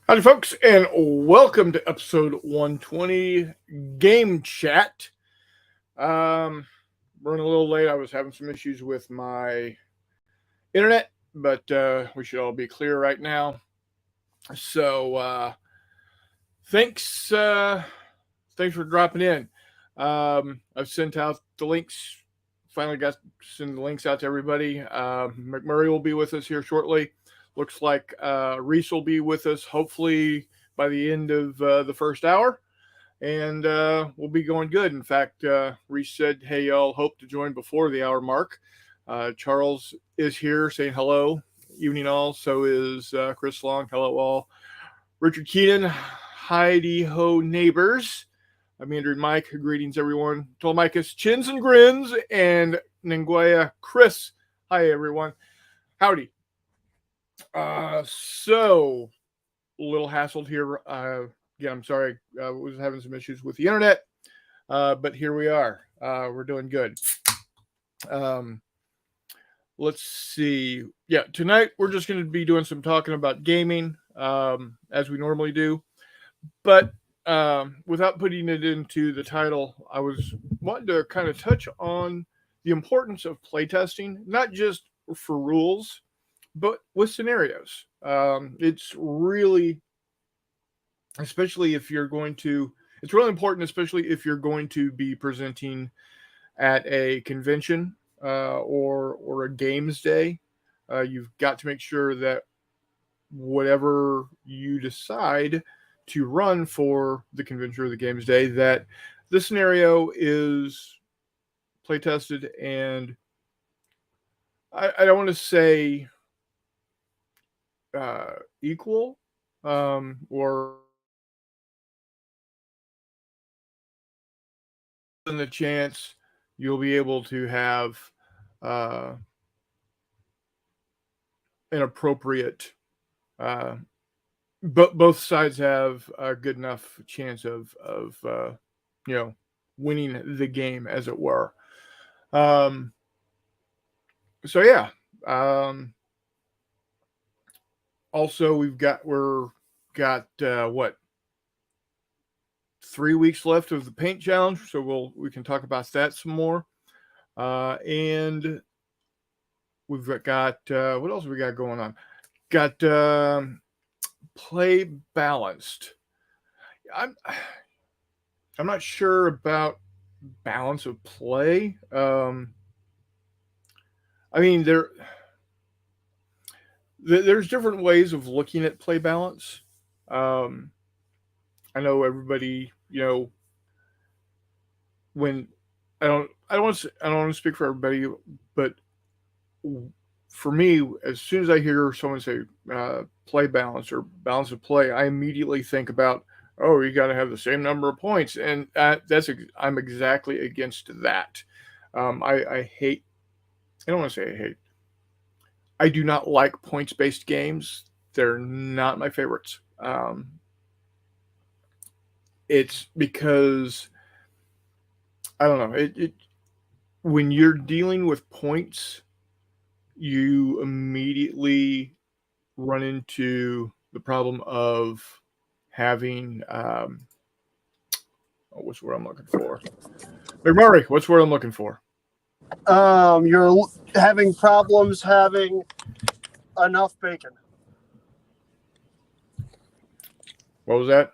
Howdy, folks, and welcome to episode 120 Game Chat. Um, Running a little late. I was having some issues with my internet, but we should all be clear right now. So, thanks, thanks for dropping in. I've sent out the links. Finally, got to send the links out to everybody. McMurray will be with us here shortly. Looks like Reese will be with us hopefully by the end of the first hour, and we'll be going good. In fact, Reese said, "Hey, y'all, hope to join before the hour mark." Charles is here saying hello, evening all. So is Chris Long. Hello all. Richard Keenan, Heidi ho neighbors. I'm Andrew Mike. Greetings, everyone. Telemachus, Chins and Grins, and Nguya Chris. Hi, everyone. Howdy. So a little hassled here. Yeah, I'm sorry. I was having some issues with the internet, but here we are. We're doing good. Um, let's see. Yeah, tonight we're just going to be doing some talking about gaming, as we normally do. But without putting it into the title, I was wanting to kind of touch on the importance of playtesting, not just for rules, but with scenarios. It's really, especially if you're going to, it's really important, especially if you're going to be presenting at a convention or a games day. You've got to make sure that whatever you decide to run for the convention or the games day, that the scenario is play tested, and I don't want to say equal, or in the chance you'll be able to have uh, an appropriate, uh, but both sides have a good enough chance of you know, winning the game, as it were. Um, so yeah. Um, Also, we're got what, 3 weeks left of the paint challenge, so we can talk about that some more. And we've got what else we got going on? Got play balanced. I'm I'm not sure about balance of play. I mean there's different ways of looking at play balance. Um, I know everybody, when I don't want to speak for everybody, but for me, as soon as I hear someone say play balance or balance of play, I immediately think about, oh, you got to have the same number of points, and I'm exactly against that. I hate. I don't want to say I hate. I do not like points based games. They're not my favorites. It's because I don't know. It when you're dealing with points, you immediately run into the problem of having what's the word I'm looking for? McMurray, what's the word I'm looking for? You're having problems having enough bacon. What was that?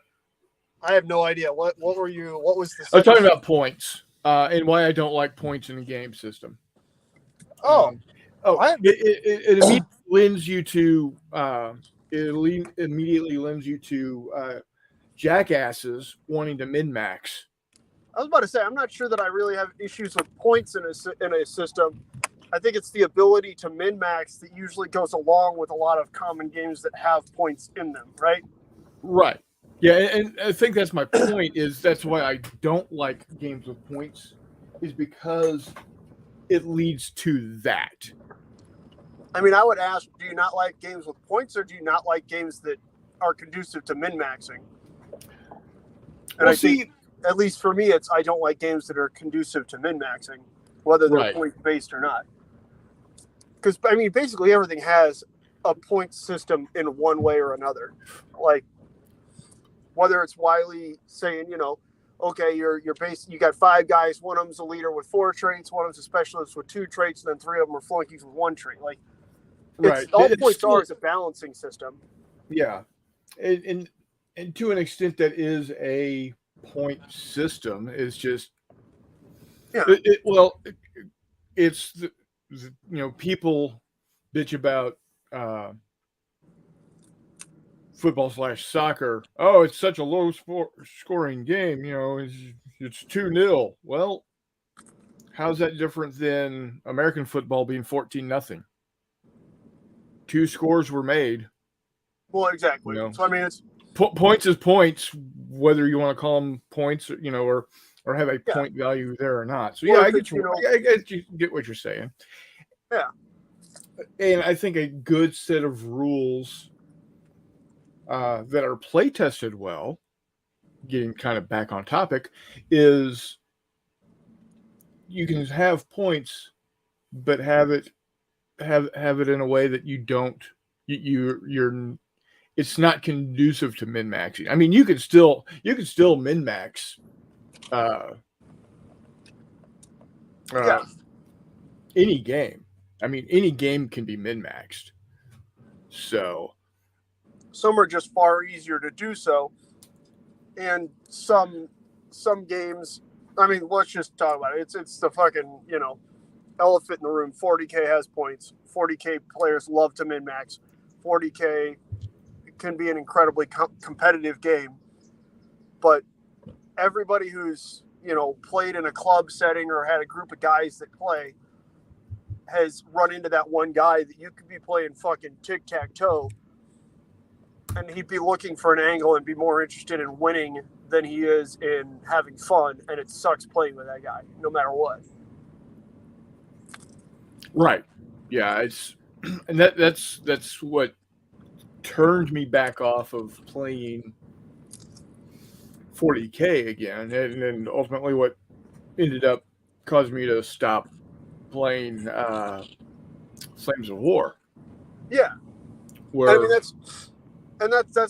I have no idea. What were you? What was the? I was talking about points and why I don't like points in the game system. Oh, It immediately lends you to immediately lends you to jackasses wanting to min max. I was about to say I'm not sure that I really have issues with points in a system. I think it's the ability to min max that usually goes along with a lot of common games that have points in them, right? Right. Yeah, and I think that's my point. Is that's why I don't like games with points, is because it leads to that. I mean, I would ask, do you not like games with points, or do you not like games that are conducive to min maxing? And Well, I think, at least for me, I don't like games that are conducive to min maxing, whether they're right. point based or not. Because I mean, basically everything has a point system in one way or another. Like whether it's Wiley saying, okay, you're you got 5 guys, one of them's a leader with 4 traits, one of them's a specialist with 2 traits, and then 3 of them are flunkies with 1 trait. Like, right. All It's points still, are is a balancing system. yeah, and to an extent that is a point system. It's just it's people bitch about football/soccer. Oh, it's such a low scoring game. It's 2-0. Well, how's that different than American football being 14-0? 2 scores were made. Well, exactly. So I mean, it's points is points, whether you want to call them points, or have a point value there or not. So I get get what you're saying. Yeah. And I think a good set of rules that are play tested well, getting kind of back on topic, is you can have points, but have it in a way that you don't you're it's not conducive to min-maxing. I mean, you could still min-max any game. I mean, any game can be min-maxed. So some are just far easier to do so, and some games. I mean, let's just talk about it. It's the fucking elephant in the room. 40K has points. 40K players love to min-max. 40K can be an incredibly competitive game, but everybody who's played in a club setting or had a group of guys that play has run into that one guy that you could be playing fucking tic-tac-toe and he'd be looking for an angle and be more interested in winning than he is in having fun, and it sucks playing with that guy no matter what. Right. Yeah, and that's what turned me back off of playing 40K again, and then ultimately what ended up causing me to stop playing Flames of War. Yeah, where I mean that's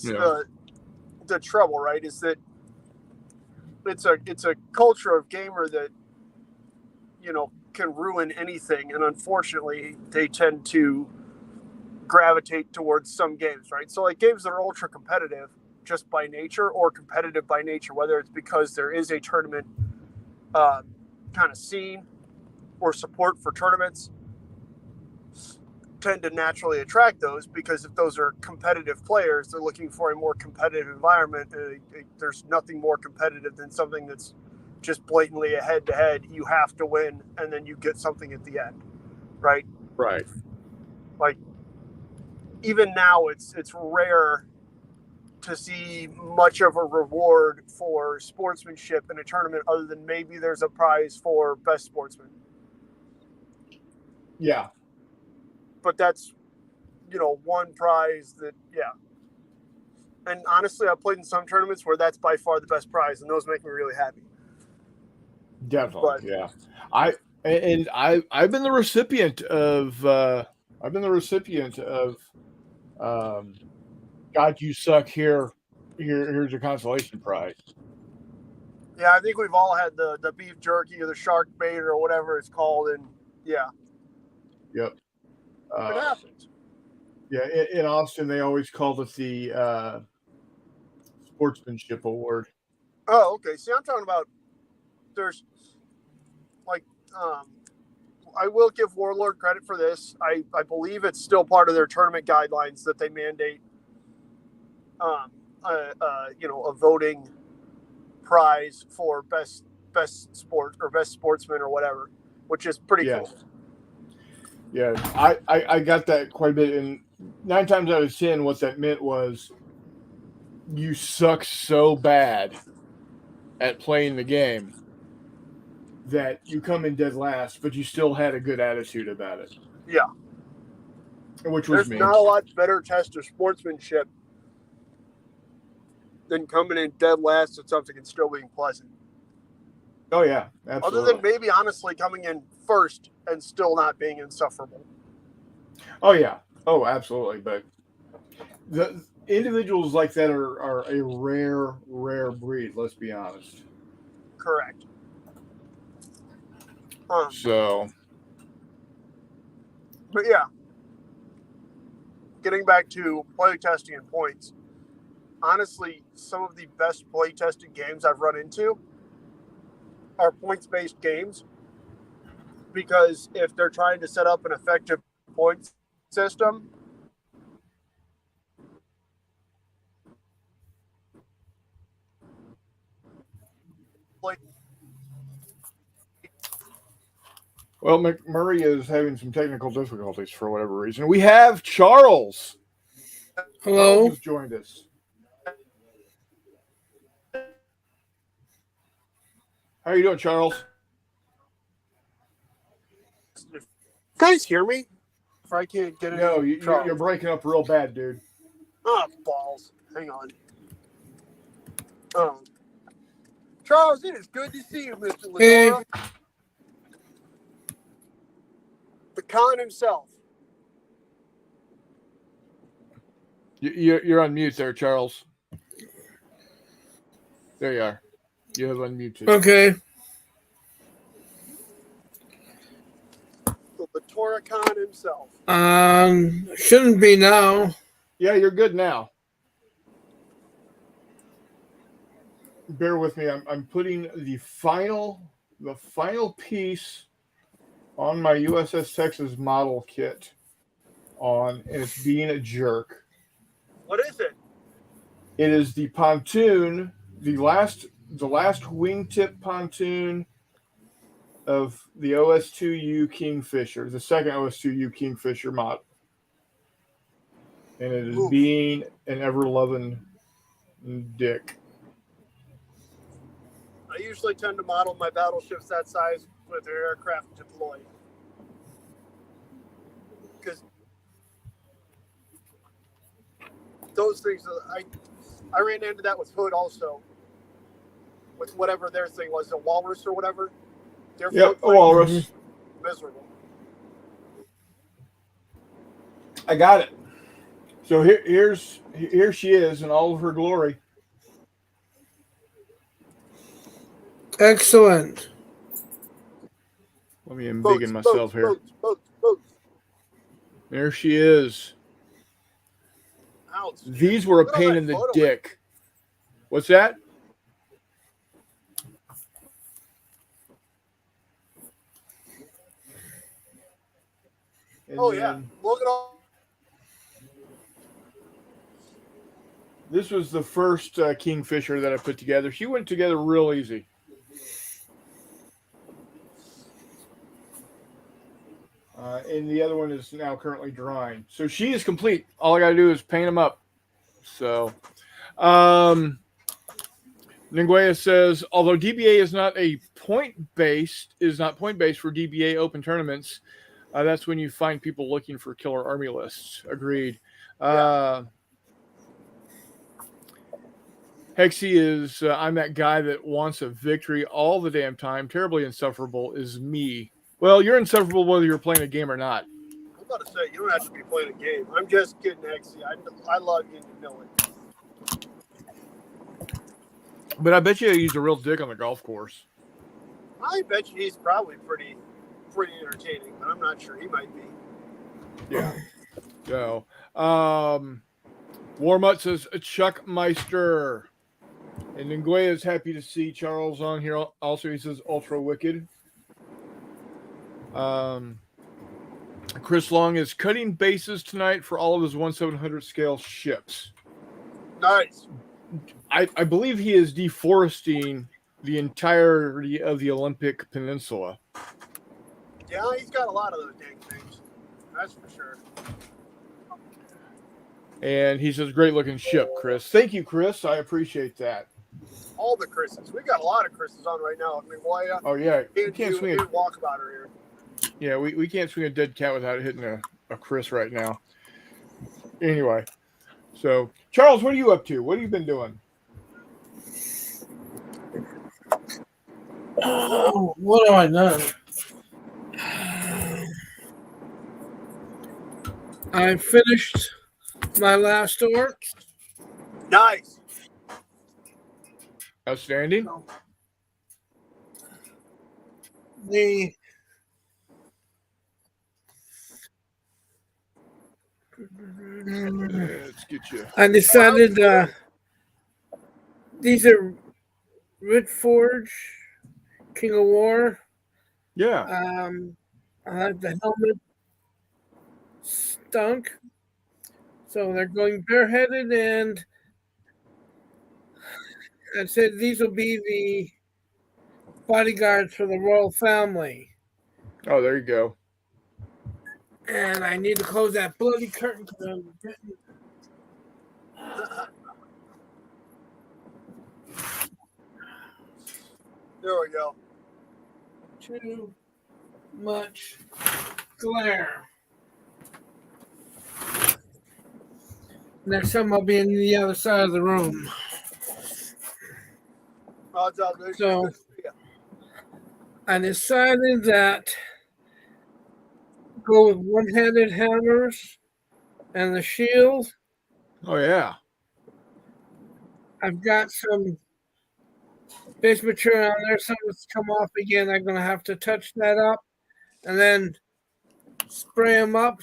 the trouble, right? Is that it's a culture of gamer that can ruin anything, and unfortunately they tend to gravitate towards some games, right? So like games that are ultra competitive just by nature or competitive by nature, whether it's because there is a tournament kind of scene or support for tournaments, tend to naturally attract those, because if those are competitive players, they're looking for a more competitive environment. There's nothing more competitive than something that's just blatantly a head-to-head. You have to win, and then you get something at the end, right? Right. Like, even now, it's rare to see much of a reward for sportsmanship in a tournament, other than maybe there's a prize for best sportsman. Yeah. But that's, one prize that, yeah. And honestly, I've played in some tournaments where that's by far the best prize, and those make me really happy. Definitely, yeah. I've been the recipient of God, you suck. Here's your consolation prize. Yeah, I think we've all had the beef jerky or the shark bait or whatever it's called, and yeah. Yep. It happens. Yeah, in Austin they always called it the sportsmanship award. Oh, okay. See, I'm talking about there's like I will give Warlord credit for this. I believe it's still part of their tournament guidelines that they mandate a voting prize for best sport or best sportsman or whatever, which is pretty cool. Yeah, I got that quite a bit, and 9 times out of 10 what that meant was you suck so bad at playing the game that you come in dead last, but you still had a good attitude about it. Yeah. Which was There's not a lot better test of sportsmanship than coming in dead last at something and still being pleasant. Oh, yeah, absolutely. Other than maybe, honestly, coming in first and still not being insufferable. Oh, yeah. Oh, absolutely. But individuals like that are a rare breed. Let's be honest. Correct. So, But yeah, getting back to playtesting and points, honestly, some of the best playtested games I've run into are points-based games, because if they're trying to set up an effective points system, like, well, McMurray is having some technical difficulties for whatever reason. We have Charles. Hello. Charles has joined us. How are you doing, Charles? guys hear me? If I can't get it, No, you're breaking up real bad, dude. Ah, balls. Hang on. Charles, it is good to see you, Mr. Ladora. The Khan himself. You're on mute there, Charles. There you are. You have unmuted. Okay. The Torah Khan himself. Shouldn't be now. Yeah, you're good now. Bear with me. I'm putting the final piece on my USS Texas model kit on, and it's being a jerk. What is it? It is the pontoon, the last wingtip pontoon of the OS2U Kingfisher, the second OS2U Kingfisher model. And it is being an ever-loving dick. I usually tend to model my battleships that size with their aircraft deployed. Because those things, I ran into that with Hood also. With whatever their thing was, a walrus or whatever. Yep, a walrus. Miserable. I got it. So here she is in all of her glory. Excellent. Let me embiggen myself here. Boats. There she is. Ouch. These were a pain in the dick. What's that? And yeah. Look at all. This was the first Kingfisher that I put together. She went together real easy. And the other one is now currently drying. So she is complete. All I got to do is paint them up. So, Nguyen says, although DBA is not point-based for DBA open tournaments, that's when you find people looking for killer army lists. Agreed. Hexy is, I'm that guy that wants a victory all the damn time. Terribly insufferable is me. Well, you're insufferable whether you're playing a game or not. I'm about to say, you don't have to be playing a game. I'm just kidding, Hexy. I love you, you know it. But I bet you he's a real dick on the golf course. I bet you he's probably pretty entertaining, but I'm not sure. He might be. Yeah. So, Warmut says Chuck Meister. And Nguyen is happy to see Charles on here. Also, he says Ultra Wicked. Chris Long is cutting bases tonight for all of his 1/700 scale ships. Nice. I believe he is deforesting the entirety of the Olympic Peninsula. Yeah, he's got a lot of those dang things. That's for sure. And he says, great looking ship, Chris. Thank you, Chris. I appreciate that. All the Chris's. We got a lot of Chris's on right now. I mean, why? Oh, yeah. We can't swing walkabout her here. Yeah, we can't swing a dead cat without hitting a Chris right now. Anyway, so, Charles, what are you up to? What have you been doing? What have I done? I finished my last orc. Nice. Outstanding. The Let's get you. I decided these are Red Forge, King of War. Yeah. I have the helmet stunk. So they're going bareheaded, and I said these will be the bodyguards for the royal family. Oh, there you go. And I need to close that bloody curtain because I'm getting There we go. too much glare. Next time I'll be in the other side of the room. Oh, it's all good. So- Good to see ya. I decided that go with one-handed hammers and the shield. Oh yeah. I've got some base material on there. Some of it's come off again. I'm going to have to touch that up and then spray them up.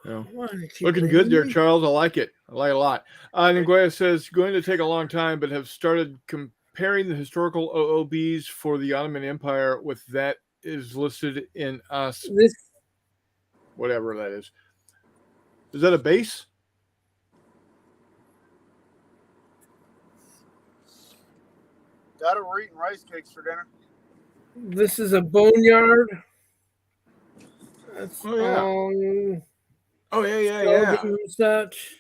Yeah. Why do you keep Looking good there, leaving me? Charles. I like it. I like it a lot. Nguyen says, going to take a long time, but have started comparing the historical OOBs for the Ottoman Empire with that is listed in us, This whatever that is. Is that a base? Got we're eating rice cakes for dinner. this is a boneyard. That's Oh, yeah. all Oh yeah, yeah, skeleton and such.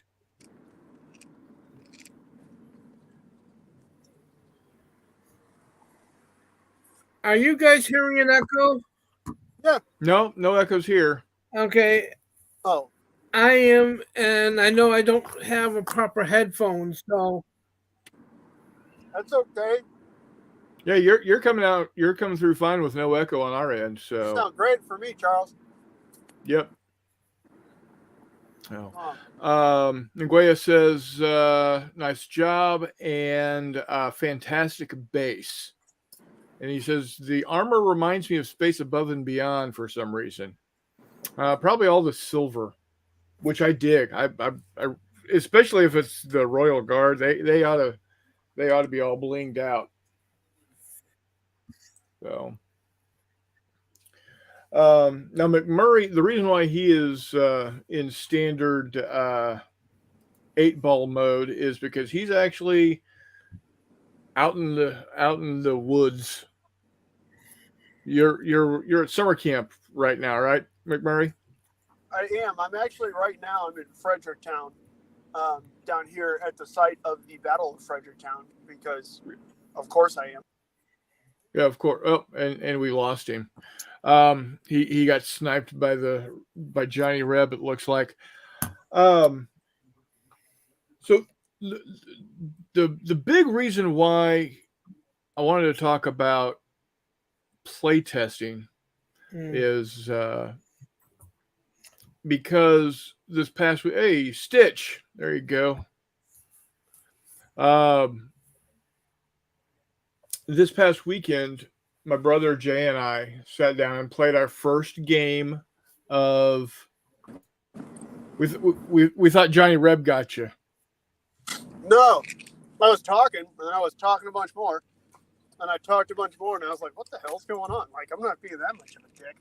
Are you guys hearing an echo? No, no echoes here. Okay, Oh, I am, and I know I don't have a proper headphone, so that's okay. Yeah, you're coming out. You're coming through fine with no echo on our end. So Sound great for me, Charles. yep. Oh. Oh, Nguyen says, nice job and fantastic base. And he says, the armor reminds me of Space Above and Beyond for some reason. Probably all the silver, which I dig. I especially if it's the Royal Guard, they ought to be all blinged out. So now McMurray, the reason why he is in standard 8-ball mode is because he's actually out in the woods. You're at summer camp right now, right, McMurray? I am. I'm actually right now. I'm in Fredericktown, down here at the site of the Battle of Fredericktown, because, of course, I am. Yeah, of course. Oh, and we lost him. He got sniped by Johnny Reb, it looks like. So the big reason why I wanted to talk about playtesting is because this past week, hey, Stitch, there you go. This past weekend, my brother Jay and I sat down and played our first game of. We thought Johnny Reb got you. No, I was talking, and then I was talking a bunch more, and I talked a bunch more, and I was like, "What the hell's going on? Like, I'm not being that much of a dick."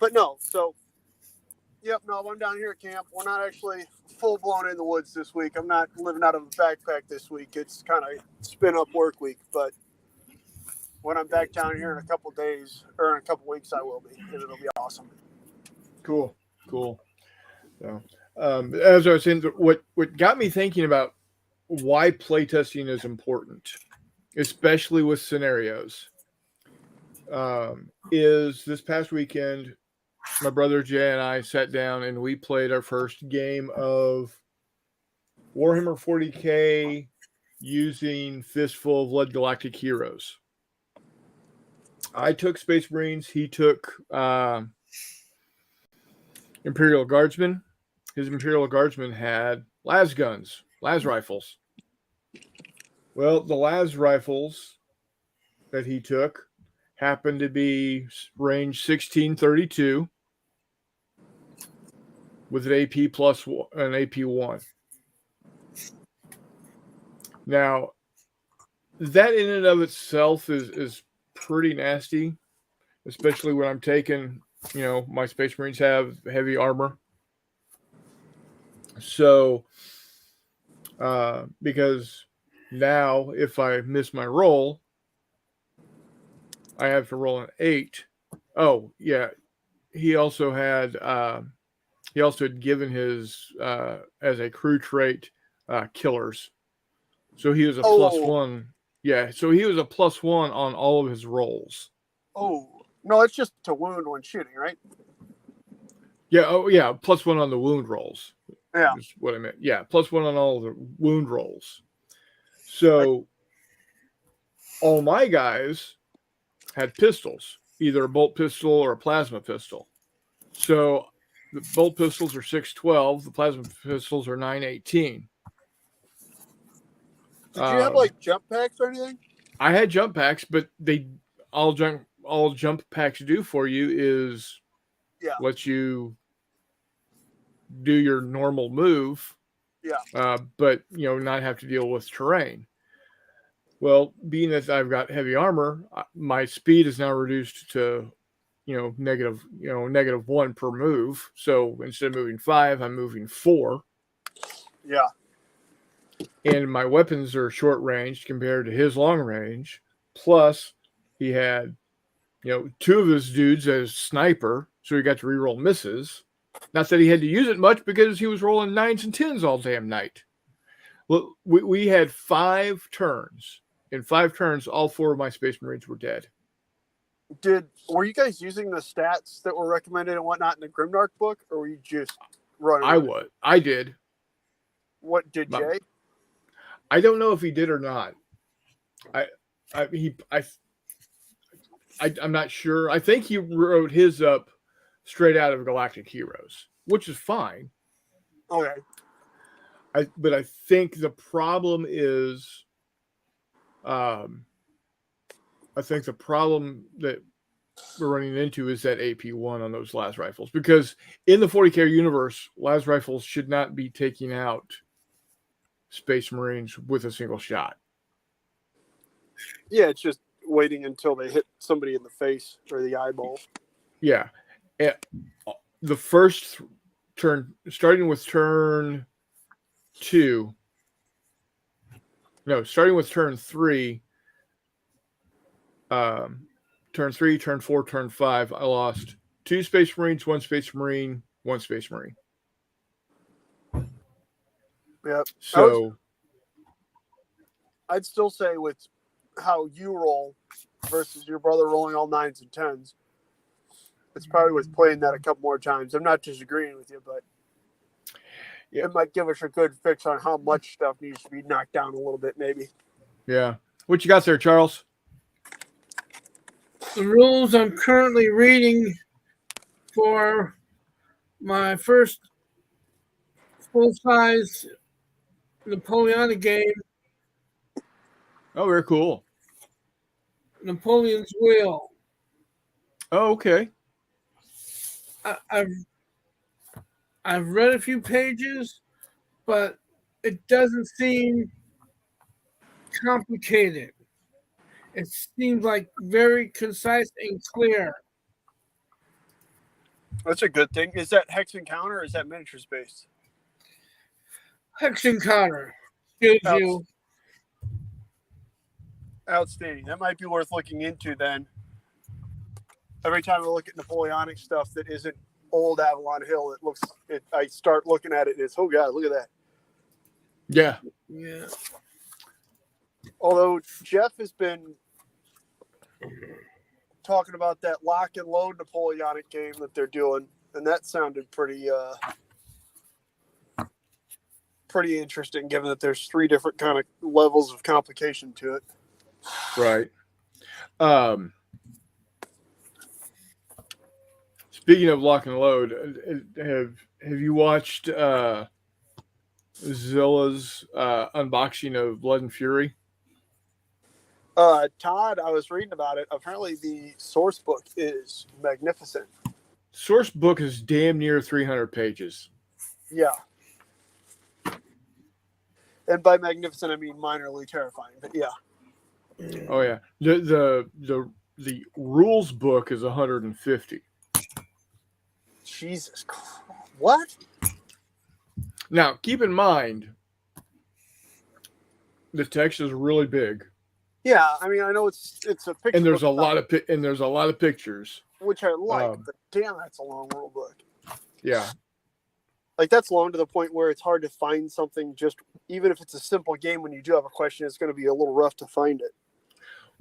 But no, so, yep, no, I'm down here at camp. We're not actually full blown in the woods this week. I'm not living out of a backpack this week. It's kind of spin up work week, but when I'm back down here in a couple days or in a couple weeks, I will be, and it'll be awesome. Cool. So, as I was saying, what got me thinking about why playtesting is important, especially with scenarios, is this past weekend, my brother Jay and I sat down and we played our first game of Warhammer 40K using Fistful of Lead Galactic Heroes. I took Space Marines. He took Imperial Guardsmen. His Imperial Guardsmen had las guns, las rifles. Well, the las rifles that he took happened to be range 1632 with an AP plus an AP1. Now, that in and of itself is pretty nasty, especially when I'm taking, my Space Marines have heavy armor. So, because now if I miss my roll, I have to roll an 8. Oh, yeah. He also had given his as a crew trait killers. So he was a +1. Yeah, so he was a +1 on all of his rolls. Oh, no, it's just to wound when shooting, right? Yeah, +1 on the wound rolls. Yeah. Is what I meant. Yeah, +1 on all the wound rolls. So all my guys had pistols, either a bolt pistol or a plasma pistol. So the bolt pistols are 612, the plasma pistols are 918. Did you have jump packs or anything? I had jump packs, but all jump packs do for you is let you do your normal move. Yeah. But not have to deal with terrain. Well, being that I've got heavy armor, my speed is now reduced to -1 per move. So instead of moving 5, I'm moving 4. Yeah. And my weapons are short range compared to his long range. Plus, he had, 2 of his dudes as sniper, so he got to reroll misses. Not that he had to use it much because he was rolling 9s and 10s all damn night. Well, we had 5 turns. In 5 turns, all 4 of my Space Marines were dead. Were you guys using the stats that were recommended and whatnot in the Grimdark book, or were you just running? I did. What did Jay? I don't know if he did or not. I'm not sure. I think he wrote his up straight out of Galactic Heroes, which is fine. Okay. But I think the problem is, I think the problem that we're running into is that AP1 on those las rifles, because in the 40K universe, las rifles should not be taking out Space Marines with a single shot. Yeah, it's just waiting until they hit somebody in the face or the eyeball. Yeah. The first turn, starting with turn 2. No, starting with turn 3. Turn 3, turn 4, turn 5, I lost 2 Space Marines, 1 Space Marine, 1 Space Marine. Yep. So I'd still say with how you roll versus your brother rolling all 9s and 10s, it's probably worth playing that a couple more times. I'm not disagreeing with you, but it might give us a good fix on how much stuff needs to be knocked down a little bit, maybe. Yeah. What you got there, Charles? The rules I'm currently reading for my first full-size Napoleonic game, Oh, very cool. Napoleon's Wheel. Oh, okay. I've read a few pages, but it doesn't seem complicated. It seems like very concise and clear. That's a good thing. Is that Hex Encounter or is that miniatures based? Hex Encounter gives you. Outstanding. That might be worth looking into then. Every time I look at Napoleonic stuff that isn't old Avalon Hill, I start looking at it and it's, oh God, look at that. Yeah. Yeah. Although Jeff has been talking about that lock and load Napoleonic game that they're doing, and that sounded pretty pretty interesting, given that there's 3 different kind of levels of complication to it. Right. Speaking of lock and load, have you watched Zilla's unboxing of Blood and Fury? Todd, I was reading about it. Apparently, the source book is magnificent. Source book is damn near 300 pages. Yeah. And by magnificent, I mean minorly terrifying. But yeah. Oh yeah. The rules book is 150. Jesus Christ. What? Now, keep in mind, the text is really big, Yeah, I mean, I know it's a picture, and there's a book, lot of pictures. which I like. But damn, that's a long rule book. Yeah, Like that's long to the point where it's hard to find something. Just even if it's a simple game, when you do have a question, it's going to be a little rough to find it.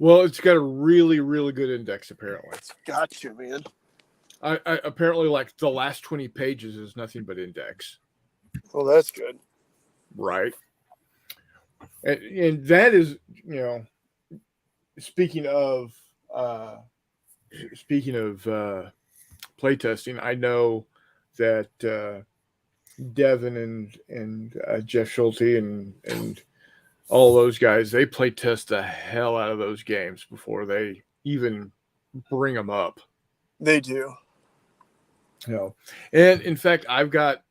well, it's got a really, really good index. Apparently, It's got you, man. I apparently like the last 20 pages is nothing but index. Well, that's good. Right. And that is, speaking of playtesting, I know that Devin and Jeff Schulte and all those guys, they play test the hell out of those games before they even bring them up. They do. And in fact, I've got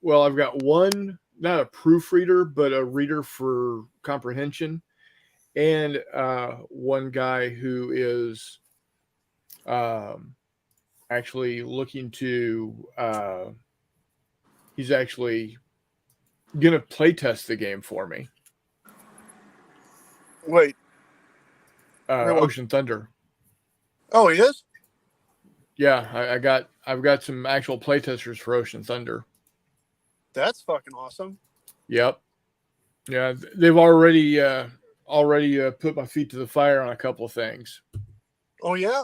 one, not a proofreader, but a reader for comprehension, and one guy who is actually looking to he's actually gonna play test the game for me. Wait. Ocean Thunder. Oh, he is? Yeah, I've got some actual playtesters for Ocean Thunder. That's fucking awesome. Yep. Yeah, they've already put my feet to the fire on a couple of things. Oh yeah.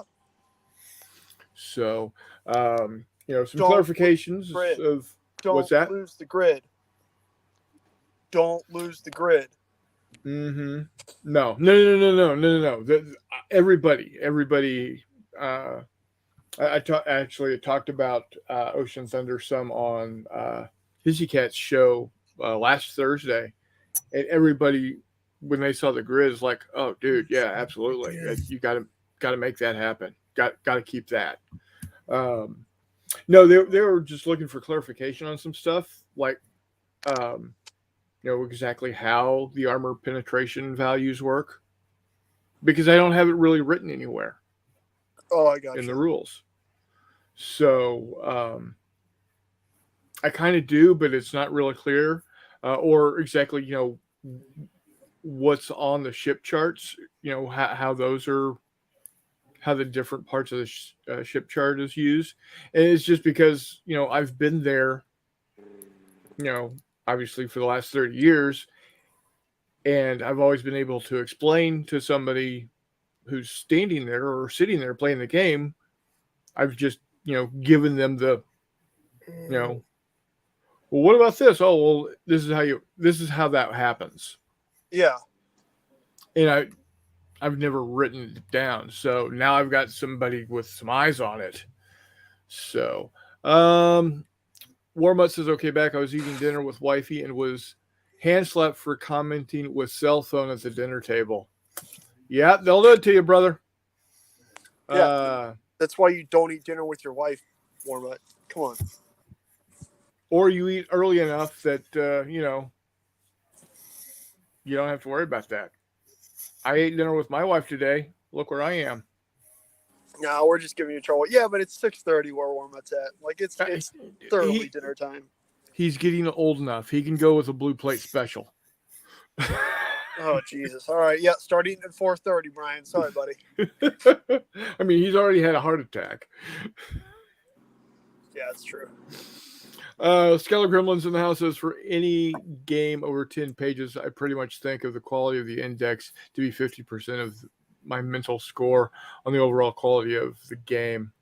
So, some clarifications of what's that? Don't lose the grid. Don't lose the grid. Mm-hmm. No. Everybody. I talked about Ocean Thunder some on Hissy Cat's show last Thursday, and everybody, when they saw the grid, is like, "Oh, dude, yeah, absolutely. You got to make that happen. Got to keep that." No, they were just looking for clarification on some stuff, like exactly how the armor penetration values work, because I don't have it really written anywhere. Oh, I got in you. the rules. So I kind of do, but it's not really clear, or exactly what's on the ship charts. How those are, how the different parts of the ship chart is used, and it's just because I've been there, obviously for the last 30 years, and I've always been able to explain to somebody who's standing there or sitting there playing the game. I've just given them the well, what about this? Oh, well, this is how that happens. Yeah. And I've never written it down, so now I've got somebody with some eyes on it. So Warmutt says, okay, back. I was eating dinner with wifey and was hand slapped for commenting with cell phone at the dinner table. Yeah, they'll do it to you, brother. Yeah. That's why you don't eat dinner with your wife, Warmutt. Come on. Or you eat early enough that you don't have to worry about that. I ate dinner with my wife today. Look where I am. No, we're just giving you trouble. Yeah, but it's 6:30 where Warmutt's at. Like it's thoroughly dinner time. He's getting old enough. He can go with a blue plate special. Oh Jesus! All right, yeah. Start eating at 4:30, Brian. Sorry, buddy. I mean, he's already had a heart attack. Yeah, it's true. Skeller Gremlins in the house says, for any game over 10 pages, I pretty much think of the quality of the index to be 50% of my mental score on the overall quality of the game.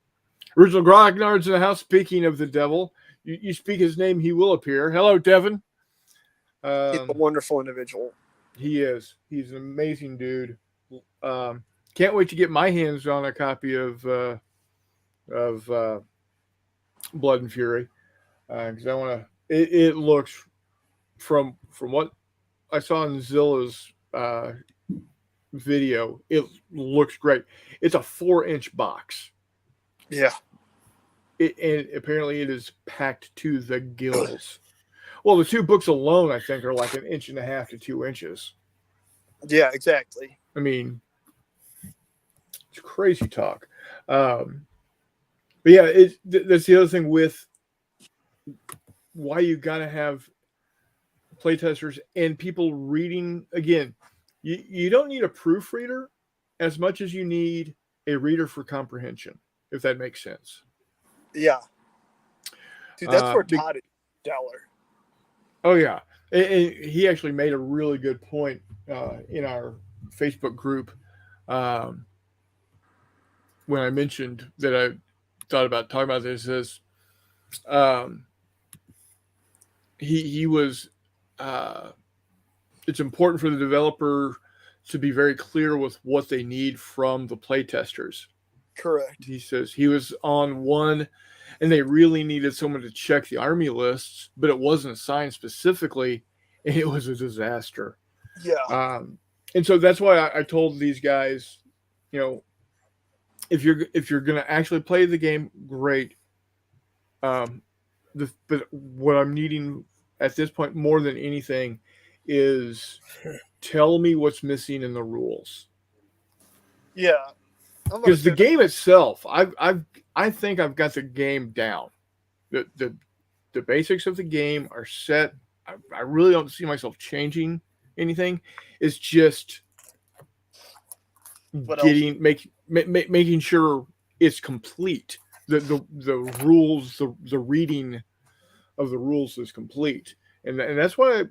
Original Grognard's in the house. Speaking of the devil, you speak his name, he will appear. Hello, Devin. He's a wonderful individual. He is. He's an amazing dude. Can't wait to get my hands on a copy of Blood and Fury, because I want to. It looks from what I saw in Zilla's video, it looks great. It's a 4-inch box. Yeah. And apparently it is packed to the gills. Well, the 2 books alone, I think, are like 1.5 inches to 2 inches. Yeah, exactly. I mean, it's crazy talk. But yeah, that's the other thing with why you got to have playtesters and people reading. Again, you don't need a proofreader as much as you need a reader for comprehension, if that makes sense. Yeah. Dude, that's where Todd is stellar. Oh, yeah. And he actually made a really good point in our Facebook group when I mentioned that I thought about talking about this. Is he was it's important for the developer to be very clear with what they need from the playtesters. Correct. He says he was on one and they really needed someone to check the army lists, but it wasn't assigned specifically, and it was a disaster. Yeah. And so that's why I told these guys, you know, if you're going to actually play the game, great. But what I'm needing at this point more than anything is tell me what's missing in the rules. Yeah. Because the game itself, I think I've got the game down. The basics of the game are set. I really don't see myself changing anything. It's just making sure it's complete. The rules, the reading of the rules is complete, and that's why I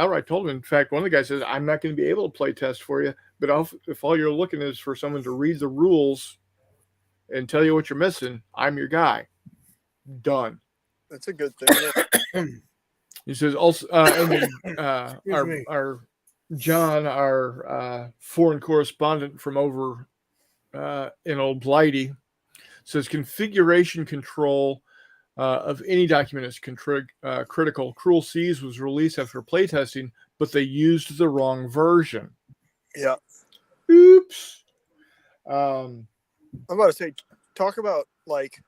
outright told him. In fact, one of the guys says, "I'm not going to be able to play test for you, but if all you're looking is for someone to read the rules and tell you what you're missing, I'm your guy." Done. That's a good thing. Yeah. He says also, and then, our John, our foreign correspondent from over in Old Blighty, says configuration control of any document is critical. Cruel Seas was released after playtesting, but they used the wrong version. Yeah. Oops. I'm about to say, talk about like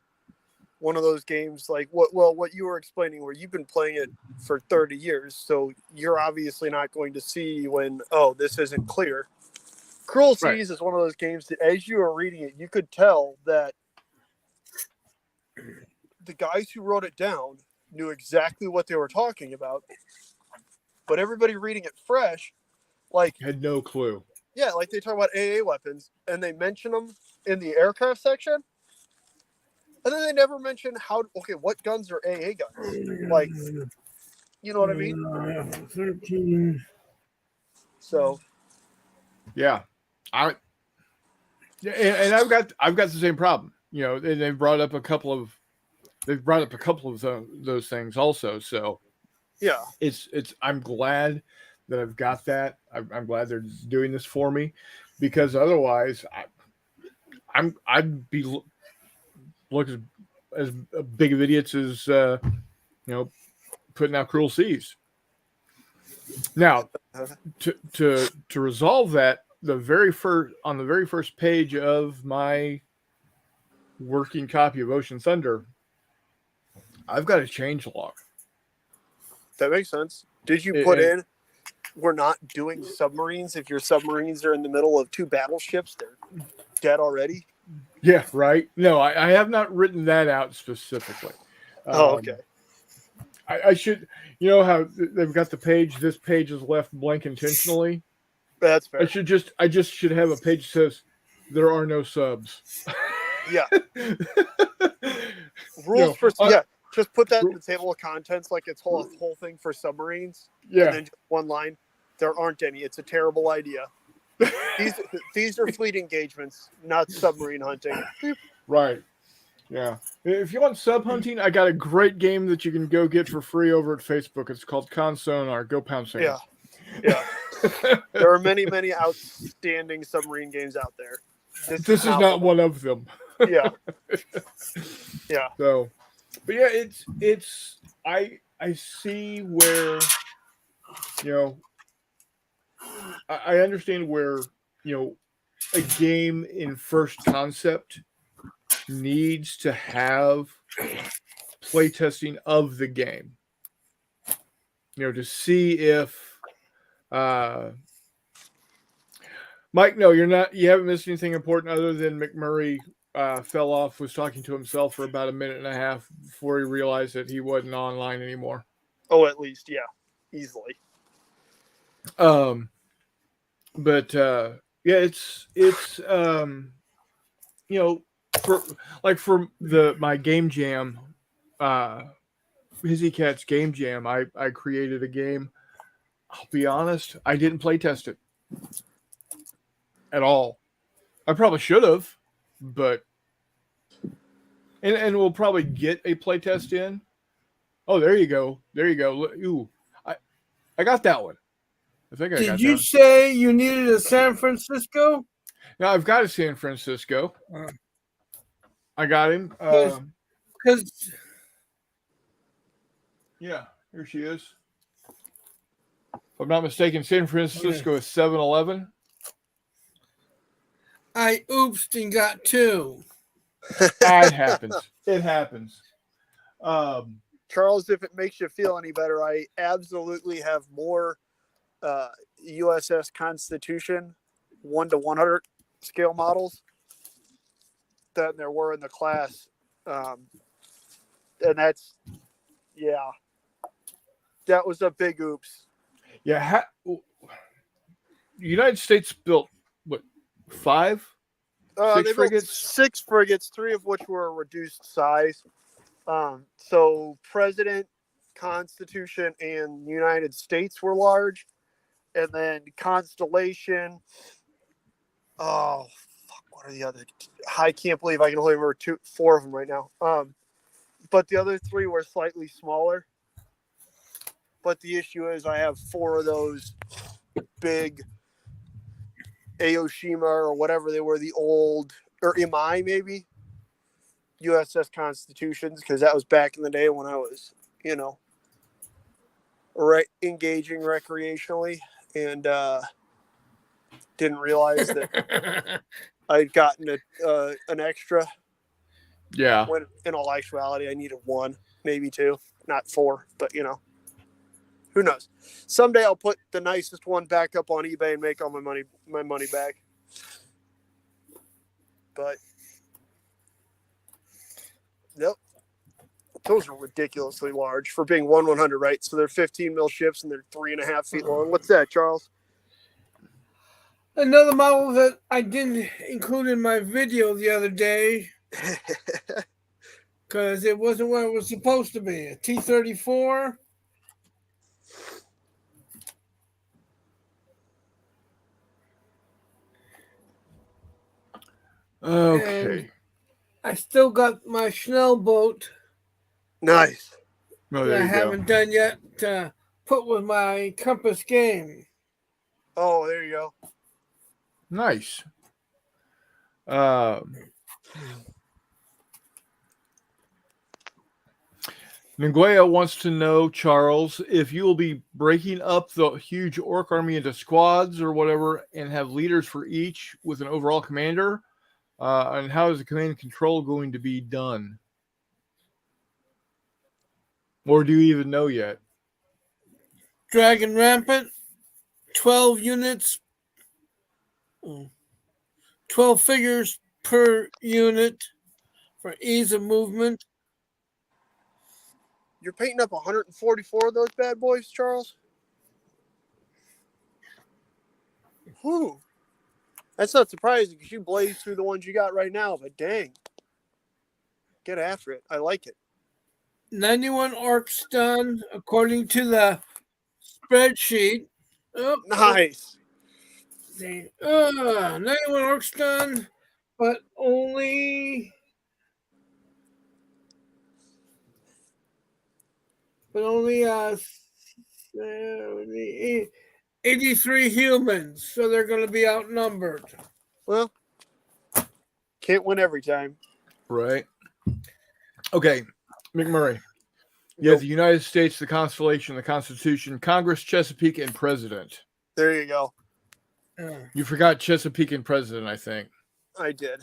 one of those games like what you were explaining, where you've been playing it for 30 years, so you're obviously not going to see when, oh, this isn't clear. Cruel Seas is one of those games that as you were reading it, you could tell that the guys who wrote it down knew exactly what they were talking about, but everybody reading it fresh, like, had no clue. Yeah, like they talk about AA weapons and they mention them in the aircraft section, and then they never mention what guns are AA guns. Like, you know what I mean? 13. So, yeah, and I've got the same problem. You know, and they've brought up a couple of those things also. So, yeah, it's I'm glad that I've got that. I'm glad they're doing this for me, because otherwise I'd be looking as big of idiots as putting out Cruel Seas. Now, to resolve that, on the very first page of my working copy of Ocean Thunder, I've got a change log. That makes sense. Did you put in, we're not doing submarines if your submarines are in the middle of 2 battleships, they're dead already? Yeah, right. No, I have not written that out specifically. Okay. I should, how they've got the page. This page is left blank intentionally. That's fair. I just should have a page that says there are no subs. Yeah. Rules for just put that in the table of contents like it's whole thing for submarines. Yeah. And then just one line. There aren't any. It's a terrible idea. These are fleet engagements, not submarine hunting. Right. Yeah. If you want sub hunting, I got a great game that you can go get for free over at Facebook. It's called Consonar. Go pound sand. Yeah. Yeah. There are many, many outstanding submarine games out there. This is not one of them. Yeah. Yeah. So, but yeah, it's I see where, you know, I understand where, you know, a game in first concept needs to have playtesting of the game, you know, to see if Mike, no, you're not, you haven't missed anything important other than McMurray fell off, was talking to himself for about a minute and a half before he realized that he wasn't online anymore. Oh, at least, yeah, easily. But yeah, it's you know, for my game jam, Hizzy Cat's game jam, I created a game. I'll be honest, I didn't play test it at all. I probably should have, but and we'll probably get a playtest in. Oh, there you go. There you go. Ooh, I got that one. I think I got that. Did you say you needed a San Francisco? Now I've got a San Francisco. I got him. Because yeah, here she is. If I'm not mistaken, San Francisco is 7-Eleven. I oopsed and got 2. It happens. It happens. Charles, if it makes you feel any better, I absolutely have more USS Constitution 1 to 100 scale models than there were in the class. And that's, yeah, that was a big oops. Yeah. The United States built, what, 5? They 6 built frigates? 6 frigates, 3 of which were a reduced size. So President, Constitution, and United States were large. And then Constellation. Oh, fuck, what are the other? I can't believe I can only remember 4 of them right now. But the other 3 were slightly smaller. But the issue is I have 4 of those big Aoshima or whatever they were, the old, or Imai maybe, USS Constitutions, because that was back in the day when I was, you know, engaging recreationally, and didn't realize that I'd gotten an extra. Yeah. When in all actuality, I needed 1, maybe 2, not 4, but you know, who knows? Someday I'll put the nicest one back up on eBay and make all my money back. But nope, those are ridiculously large for being 1/100, right? So they're 15 mil ships and they're 3.5 feet long. What's that, Charles? Another model that I didn't include in my video the other day because it wasn't what it was supposed to be. A T-34. Okay. And I still got my Schnell boat. Nice. Oh, that there I you go. haven't done yet to put with my Compass game. Oh, there you go. Nice. Nguea wants to know, Charles, if you will be breaking up the huge orc army into squads or whatever and have leaders for each with an overall commander, and how is the command and control going to be done? Or do you even know yet? Dragon Rampant, 12 units, 12 figures per unit for ease of movement. You're painting up 144 of those bad boys, Charles? Whew. That's not surprising because you blaze through the ones you got right now, but dang. Get after it. I like it. 91 orcs done according to the spreadsheet. Oh, Nice. 91 orcs done, but only but only 83 humans, so they're going to be outnumbered. Well, can't win every time. Right. Okay, McMurray. You have the United States, the Constellation, the Constitution, Congress, Chesapeake, and President. There you go. You forgot Chesapeake and President, I think. I did.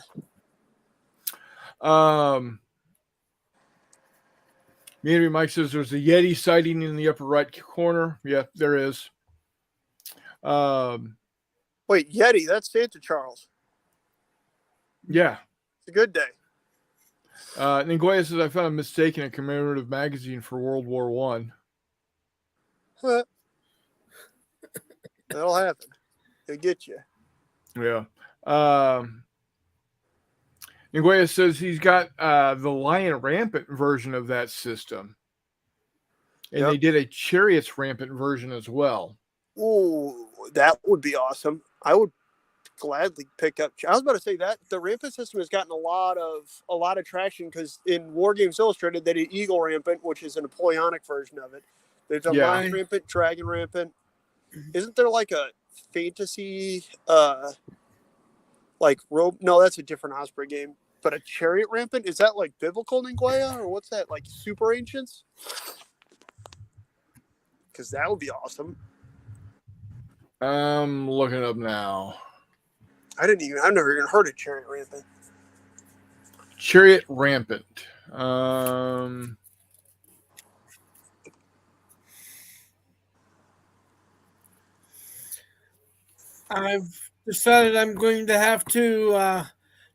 Meander Mike says there's a Yeti sighting in the upper right corner. Yeah, there is. Wait, Yeti, that's Santa Charles. Yeah. It's a good day. Nguyen says I found a mistake in a commemorative magazine for World War One. Huh. That'll happen. They'll get you. Yeah. Nguyen says he's got the Lion Rampant version of that system. And they did a Chariots Rampant version as well. Ooh, that would be awesome. I would gladly pick up. I was about to say that the Rampant system has gotten a lot of traction because in War Games Illustrated they did Eagle Rampant, which is a Napoleonic version of it. There's a Lion Rampant, Dragon Rampant. Isn't there like a fantasy like robe? No, that's a different Osprey game. But a Chariot Rampant, is that like biblical Ninguaya, or what's that, like super ancients? Because that would be awesome. I'm looking it up now. I've never even heard of Chariot Rampant. Chariot Rampant. I've decided I'm going to have to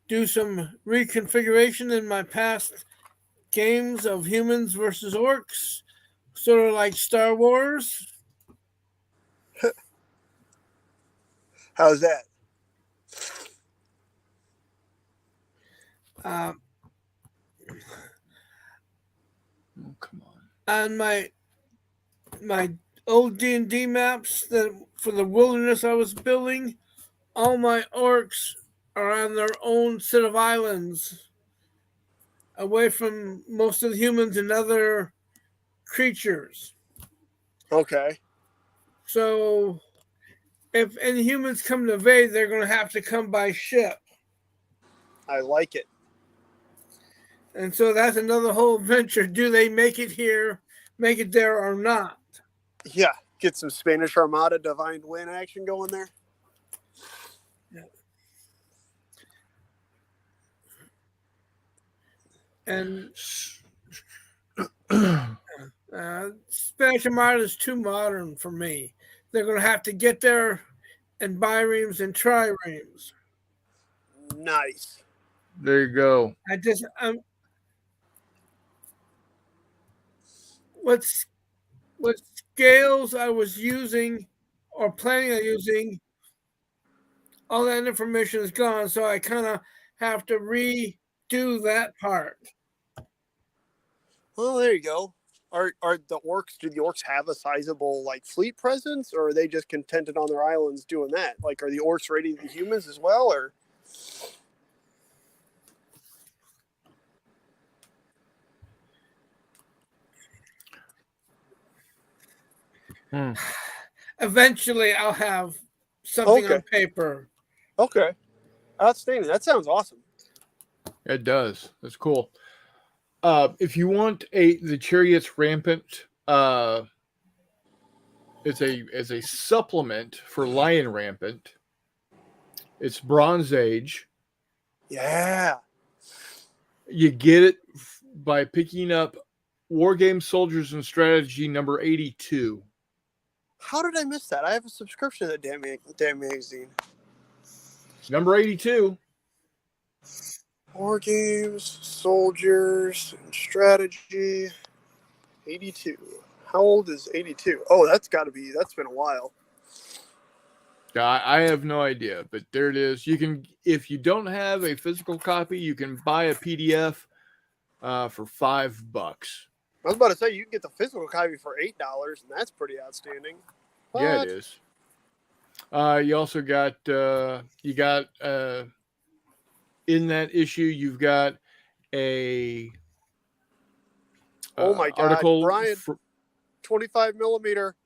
do some reconfiguration in my past games of humans versus orcs, sort of like Star Wars. How's that? Oh, come on. On my old D&D maps that for the wilderness I was building, all my orcs are on their own set of islands, away from most of the humans and other creatures. Okay. So if any humans come to invade, they're going to have to come by ship. I like it. And so that's another whole adventure. Do they make it here, make it there, or not? Yeah, get some Spanish Armada Divine Wind action going there. And Spanish Armada is too modern for me. They're going to have to get there and biremes and triremes. Nice. There you go. What scales I was using or planning on using, all that information is gone. So I kind of have to redo that part. Well, there you go. Do the orcs have a sizable like fleet presence, or are they just contented on their islands doing that? Like, are the orcs raiding the humans as well, or? Eventually, I'll have something on paper. Okay. Outstanding. That sounds awesome. It does. That's cool. If you want the Chariots Rampant, it's a supplement for Lion Rampant. It's Bronze Age. Yeah. You get it by picking up War Game Soldiers and Strategy number 82. How did I miss that? I have a subscription to that damn magazine. Number 82. War Games, Soldiers, and Strategy. 82. How old is 82? Oh, that's been a while. I have no idea, but there it is. You can, if you don't have a physical copy, you can buy a PDF for $5. I was about to say you can get the physical copy for $8, and that's pretty outstanding. What? Yeah, it is. You also got in that issue you've got a oh my God, article. Brian, 25 millimeter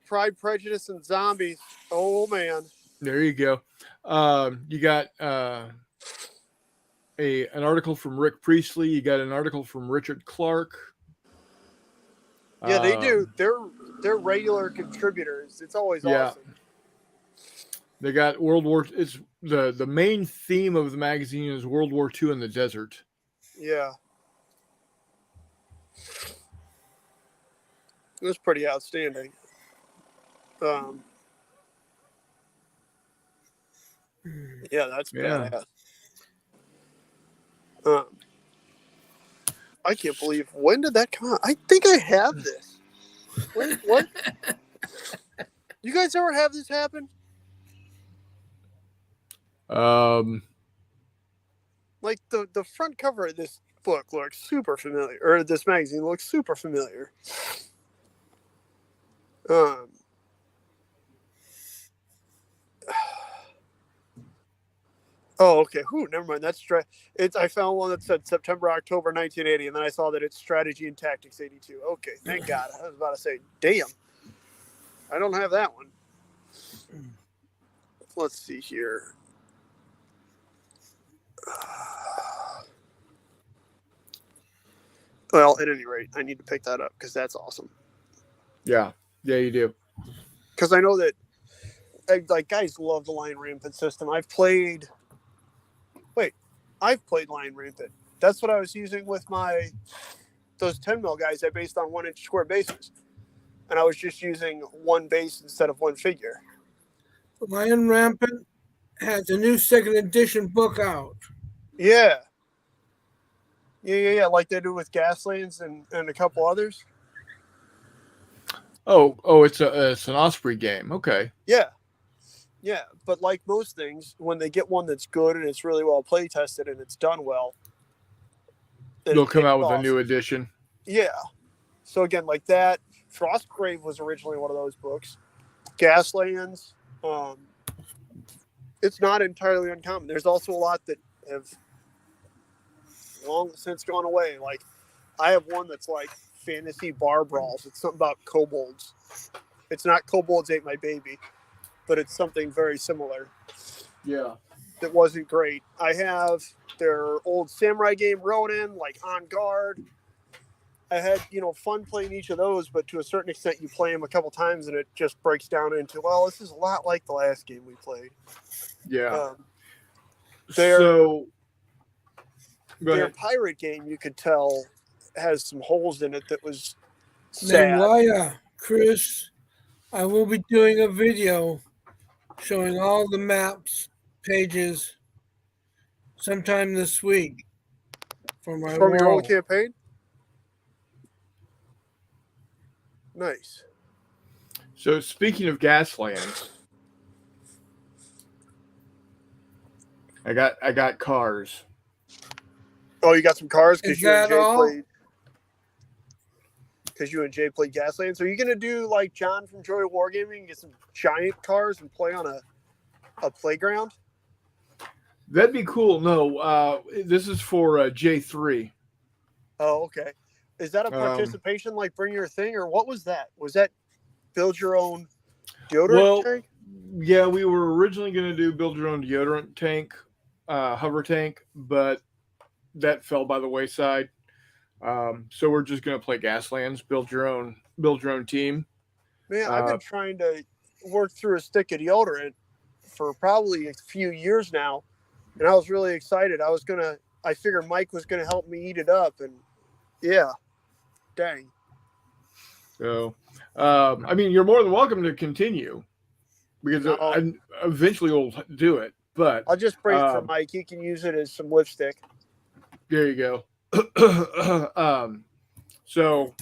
Pride, Prejudice, and Zombies. Oh man. There you go. You got an article from Rick Priestley. You got an article from Richard Clark. Yeah, they do. They're regular contributors. It's always Yeah. awesome. They got World War. It's the main theme of the magazine is World War II in the desert. Yeah. It was pretty outstanding. Yeah, that's Yeah. badass. I can't believe, when did that come out? I think I have this. Wait, what? You guys ever have this happen? Like the front cover of this book looks super familiar, or this magazine looks super familiar. Oh, okay. Never mind. That's I found one that said September, October 1980, and then I saw that it's Strategy and Tactics 82. Okay, thank God. I was about to say, damn, I don't have that one. Let's see here. Well, at any rate, I need to pick that up because that's awesome. Yeah, you do. Because I know that guys love the Lion Rampant system. I've played Lion Rampant. That's what I was using with those 10 mil guys I based on 1 inch square bases. And I was just using one base instead of one figure. Lion Rampant has a new second edition book out. Yeah. Yeah. Like they do with Gaslands and a couple others. Oh, it's an Osprey game. Okay. Yeah. Yeah. But like most things, when they get one that's good and it's really well play tested and it's done well, they'll come out with a new edition. Yeah. So again, like that, Frostgrave was originally one of those books. Gaslands, it's not entirely uncommon. There's also a lot that have long since gone away. Like I have one that's like Fantasy Bar Brawls. It's something about kobolds. It's not Kobolds Ate My Baby, but it's something very similar. Yeah. That wasn't great. I have their old samurai game Ronin, like On Guard. I had, fun playing each of those, but to a certain extent, you play them a couple times and it just breaks down into, well, this is a lot like the last game we played. Yeah. Their pirate game, you could tell, has some holes in it that was sad. Now, Chris, I will be doing a video showing all the maps, pages, sometime this week for my From your world. old campaign? Nice. So speaking of Gaslands, I got cars. Oh, you got some cars Is that all? Because you and Jay played Gaslands. Are you going to do like John from Joy of Wargaming and get some giant cars and play on a playground? That'd be cool. No, this is for J3. Oh, okay. Is that a participation like Bring Your Thing, or what was that? Was that build your own deodorant tank? Yeah, we were originally going to do build your own deodorant tank, hover tank, but that fell by the wayside. So we're just going to play Gaslands, build your own team. Man, I've been trying to work through a stick of deodorant for probably a few years now, and I was really excited. I figured Mike was going to help me eat it up, and yeah, dang. So, I mean, you're more than welcome to continue because I eventually will do it. But I'll just bring it for Mike. He can use it as some lipstick. There you go. So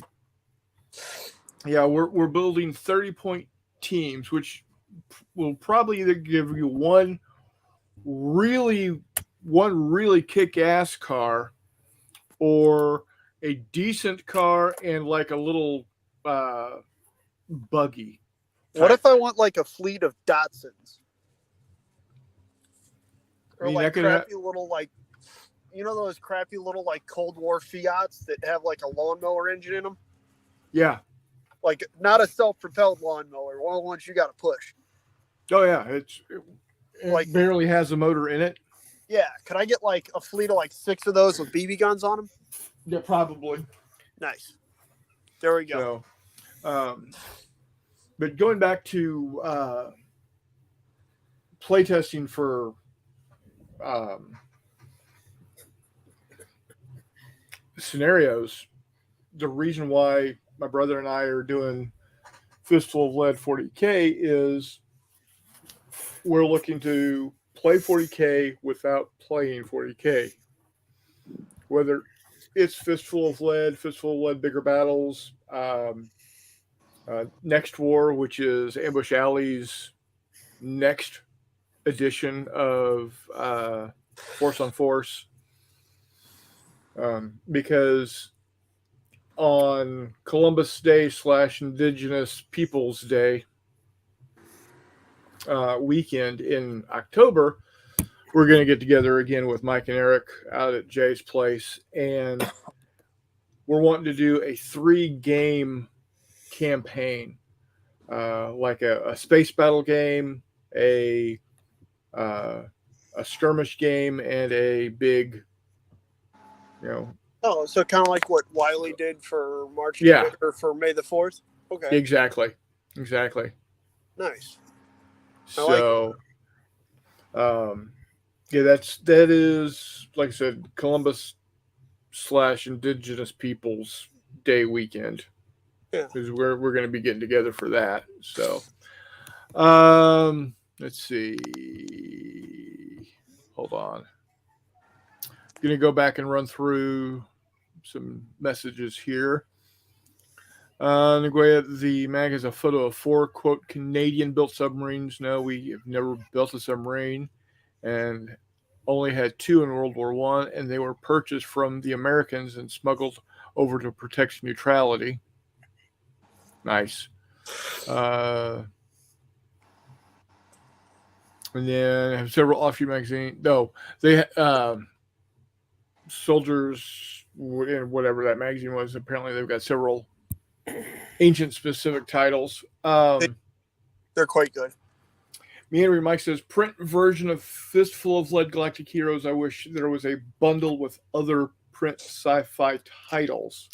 yeah, we're building 30-point teams, which will probably either give you one really kick-ass car or a decent car and like a little buggy. What if I want like a fleet of Datsuns? Or like crappy little like, those crappy little like Cold War Fiats that have like a lawnmower engine in them? Yeah. Like not a self-propelled lawnmower, one of the ones you got to push. Oh yeah, it Like- barely has a motor in it. Yeah, could I get like a fleet of like 6 of those with BB guns on them? Yeah, probably. Nice. There we go. So, but going back to playtesting for scenarios, the reason why my brother and I are doing Fistful of Lead 40K is we're looking to play 40K without playing 40K. Whether it's Fistful of Lead, Bigger Battles, Next War, which is Ambush Alley's next edition of Force on Force. Because on Columbus Day / Indigenous Peoples Day weekend in October, we're going to get together again with Mike and Eric out at Jay's place, and we're wanting to do a 3-game campaign, like a space battle game, a skirmish game, and a big, Oh, so kind of like what Wiley did for March Yeah. or for May the 4th? Okay, exactly. nice. So, yeah, that is, like I said, Columbus / Indigenous Peoples Day weekend. Yeah. Because we're going to be getting together for that. So, let's see. Hold on. Going to go back and run through some messages here. Nguyen, the mag has a photo of 4, quote, Canadian-built submarines. No, we have never built a submarine, and only had 2 in World War I, and they were purchased from the Americans and smuggled over to protect neutrality. Nice. And then have several offshoot magazines. No, they soldiers in whatever that magazine was. Apparently, they've got several ancient specific titles. They're quite good. Me Henry Mike says, print version of Fistful of Lead Galactic Heroes. I wish there was a bundle with other print sci-fi titles.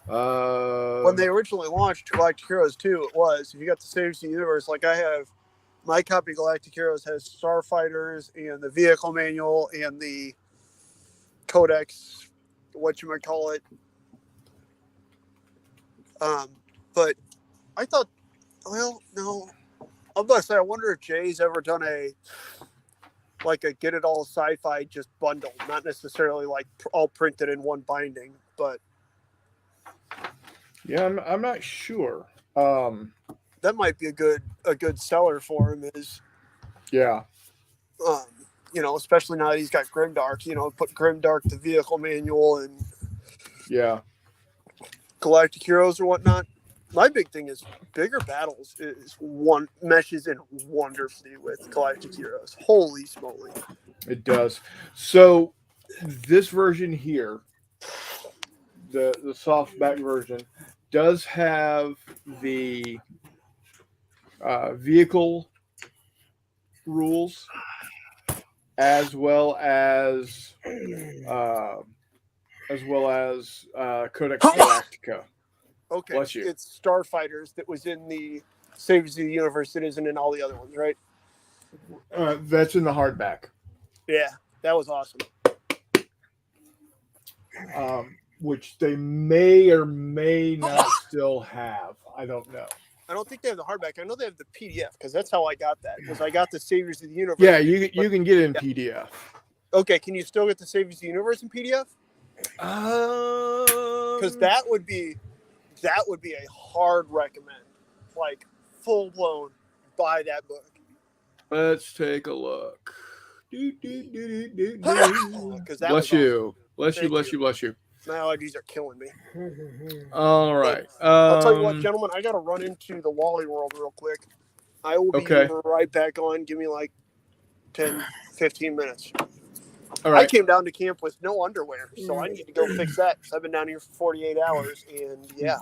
When they originally launched Galactic Heroes 2, it was, if you got the Saviors of the Universe, like I have, my copy of Galactic Heroes has Starfighters and the vehicle manual and the codex, whatchamacallit. But I thought, well, no. I'm going to say, I wonder if Jay's ever done a Get It All Sci-Fi just bundle, not necessarily like all printed in one binding, but yeah, I'm not sure. that might be a good seller for him. Is Yeah. Especially now that he's got Grimdark. Put Grimdark, the vehicle manual, and Yeah. Galactic Heroes or whatnot. My big thing is Bigger Battles meshes in wonderfully with Galactic Heroes. Holy smoly! It does. So this version here, the softback version, does have the vehicle rules as well as Codex Galactica. Okay, Bless you. it's Starfighters that was in the Saviors of the Universe that isn't in all the other ones, right? That's in the hardback. Yeah, that was awesome. Which they may or may not still have. I don't know. I don't think they have the hardback. I know they have the PDF because that's how I got that. Because I got the Saviors of the Universe. Yeah, you can get it in PDF. Okay, can you still get the Saviors of the Universe in PDF? Because that would be a hard recommend, like full blown. Buy that book. Let's take a look. Because that Bless was you. Bless you, Thank bless you. you, bless you. My allergies are killing me. All right. I'll tell you what, gentlemen, I got to run into the Wally World real quick. I will be Okay. right back on. Give me like 10, 15 minutes. All I right. came down to camp with no underwear, so I need to go fix that because I've been down here for 48 hours. And yeah,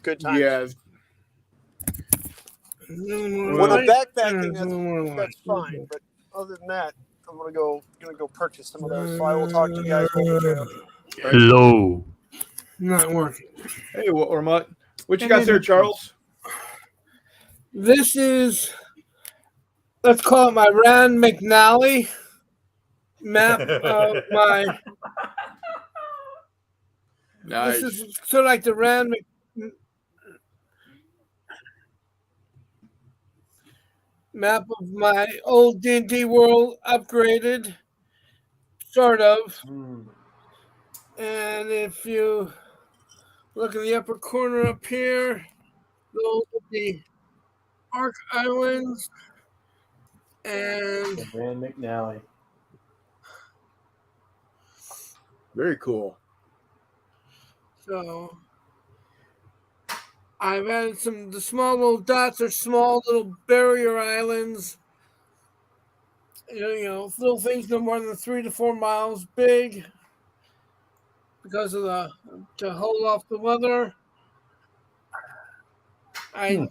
Good times. Yeah, When I'm backpacking, that's fine. fine. But other than that, I'm gonna go purchase some of those. So I will talk to you guys momentarily. Hello. Not working. hey, Ormut, what you got there, Charles? This is, let's call it my Rand McNally map of my. Nice. This is sort of like the Rand map of my old D&D world upgraded, sort of. And if you look in the upper corner up here, those are the Ark Islands. And Rand McNally. Very cool. so I've added the small little dots are small little barrier islands. You know, little things no more than 3 to 4 miles big because of to hold off the weather. I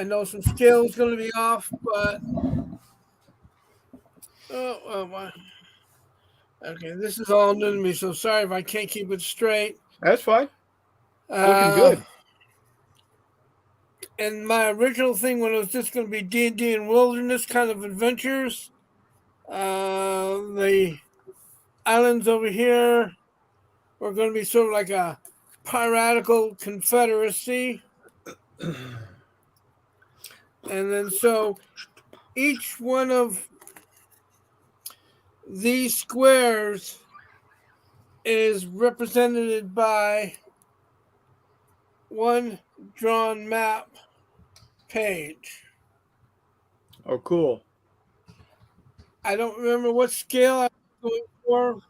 know some scale is going to be off, but okay, this is all new to me, so sorry if I can't keep it straight. That's fine. Looking good. And my original thing when it was just going to be D&D and wilderness kind of adventures, the islands over here were going to be sort of like a piratical confederacy. And then so each one of these squares is represented by one drawn map page. Oh, cool. I don't remember what scale I was going for.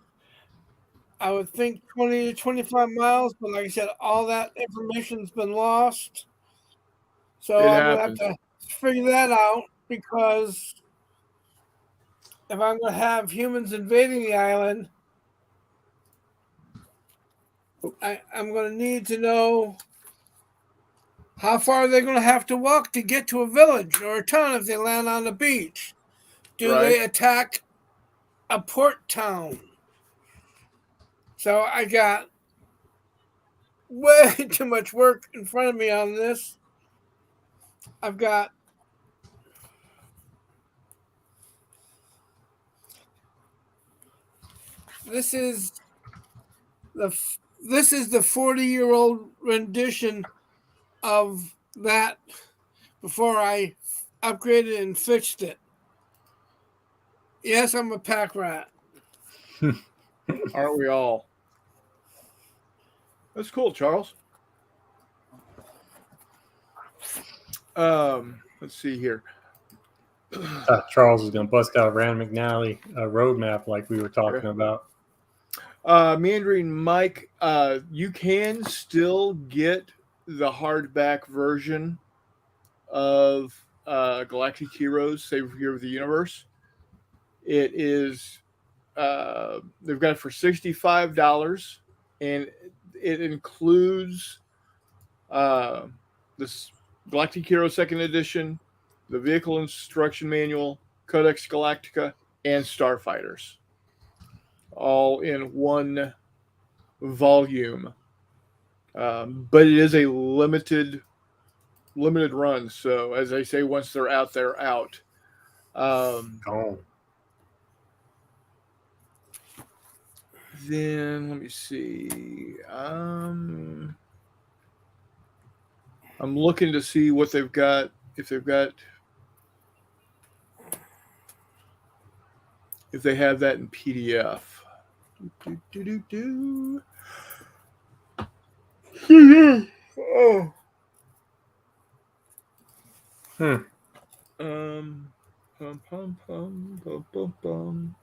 I would think 20 to 25 miles, but like I said, all that information's been lost. So It I'm going to happens. have to figure that out because if I'm going to have humans invading the island, I'm going to need to know how far they're going to have to walk to get to a village or a town if they land on the beach. Do they attack a port town? So I got way too much work in front of me on this. I've got this is the 40-year-old rendition of that before I upgraded and fixed it. Yes, I'm a pack rat. Aren't we all? That's cool, Charles. Let's see here. Charles is going to bust out Rand McNally roadmap like we were talking about. Meandering Mike, you can still get the hardback version of Galactic Heroes Savior of the Universe. It is they've got it for $65, and it includes this Galactic Hero Second Edition, the Vehicle Instruction Manual, Codex Galactica, and Starfighters, all in one volume. But it is a limited run. So as they say, once they're out, they're out. Then let me see. I'm looking to see what they've got. If they have that in PDF. Oh. Pum, pum, pum, pum, pum, pum.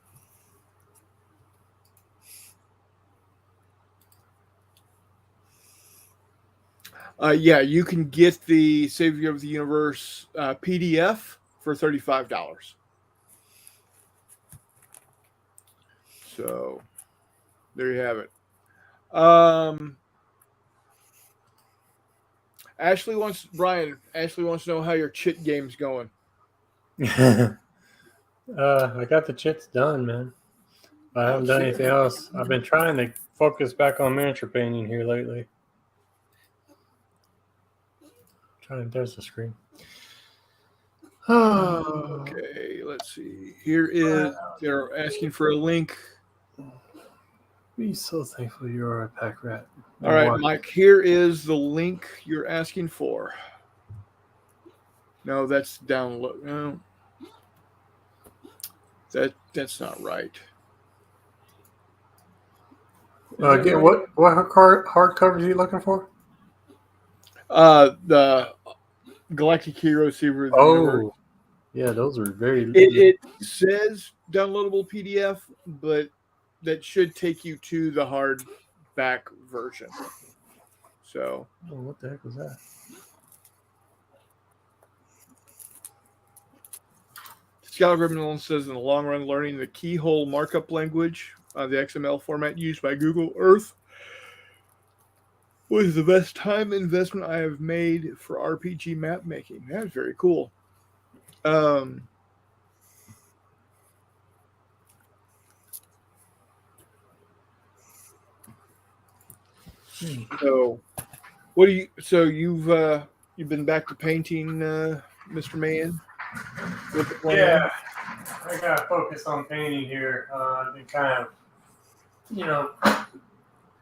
Yeah, you can get the Savior of the Universe PDF for $35. So there you have it. Ashley wants to know how your chit game's going. I got the chits done, man. I haven't done anything else. I've been trying to focus back on miniature painting here lately. There's the screen. Okay, let's see. They're asking for a link. Be so thankful you are a pack rat. All right, Mike, here is the link you're asking for. No, that's download. No. That's not right. Again, what hardcover are you looking for? The Galactic Hero Receiver. Oh, yeah, those are very. It says downloadable PDF, but that should take you to the hardback version. So. Oh, what the heck was that? Scott Ribbon says, in the long run, learning the keyhole markup language, the XML format used by Google Earth, was the best time investment I have made for RPG map making. That's very cool. So, what do you? So you've been back to painting, Mr. Man? Yeah, I gotta focus on painting here. I've been kind of,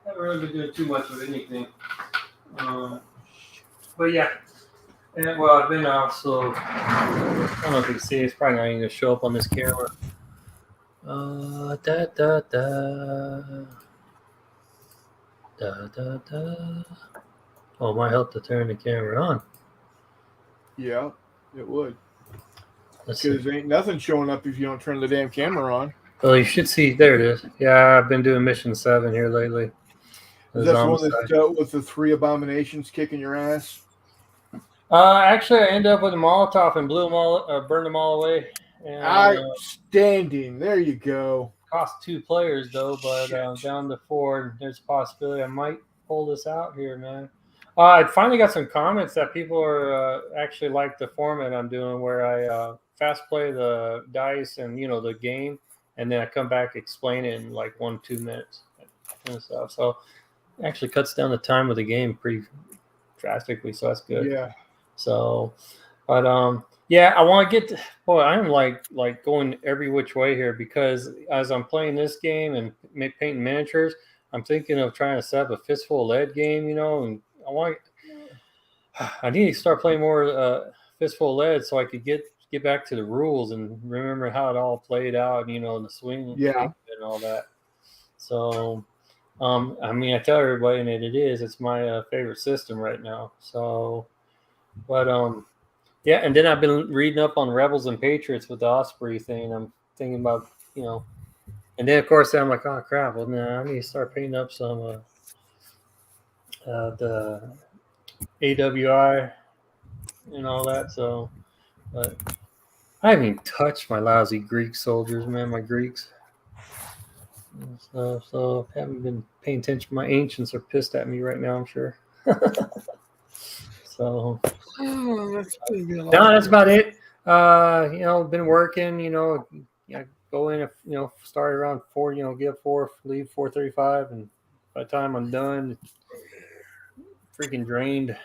haven't really been doing too much with anything. But yeah, and well, I've been also. I don't know if you can see. It's probably not even gonna show up on this camera. Da da da. Da da da. Oh, it might help to turn the camera on. Yeah, it would. Let's Because see. ain't nothing showing up if you don't turn the damn camera on. Oh, you should see. There it is. Yeah, I've been doing Mission 7 here lately. Is that the one that dealt with the 3 abominations kicking your ass? Actually, I ended up with a Molotov and blew them all, burned them all away. And, Outstanding. There you go. cost 2 players though, but down to 4. There's a possibility I might pull this out here, man. I finally got some comments that people are actually like the format I'm doing, where I fast play the dice and the game, and then I come back explain it in like 1-2 minutes and stuff. So it actually cuts down the time of the game pretty drastically. So that's good. Yeah. So, but yeah, I want to get. Boy, I'm like going every which way here, because as I'm playing this game and painting miniatures, I'm thinking of trying to set up a Fistful of Lead game, and I need to start playing more Fistful of Lead so I could get back to the rules and remember how it all played out, the swing, and all that. So, I mean, I tell everybody, and it's my favorite system right now. So, but yeah, and then I've been reading up on Rebels and Patriots with the Osprey thing. I'm thinking about, and then of course I'm like, oh crap, well now I need to start painting up some the AWI and all that. So, but I haven't even touched my lousy Greek soldiers, man. My Greeks. So I haven't been paying attention. My ancients are pissed at me right now, I'm sure. So that's about it. Been working. Go in. Start around 4. Get 4, leave 4:35, and by the time I'm done, freaking drained.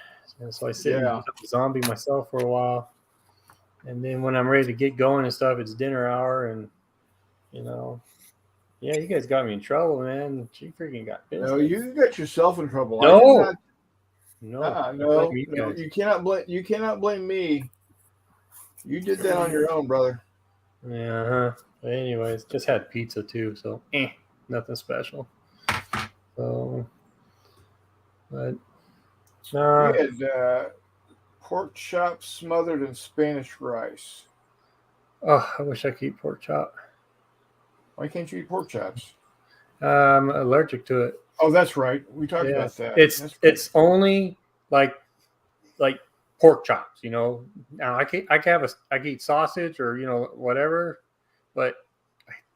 So I sit and zombie myself for a while, and then when I'm ready to get going and stuff, it's dinner hour, and yeah, you guys got me in trouble, man. She freaking got pissed. No, you got yourself in trouble. No, no, you cannot blame me. You did that on your own, brother. Yeah. But anyways, just had pizza too, so nothing special. So, but We had pork chops smothered in Spanish rice. Oh, I wish I could eat pork chop. Why can't you eat pork chops? I'm allergic to it. Oh, that's right. We talked about that. It's only like pork chops, Now I can eat sausage or whatever, but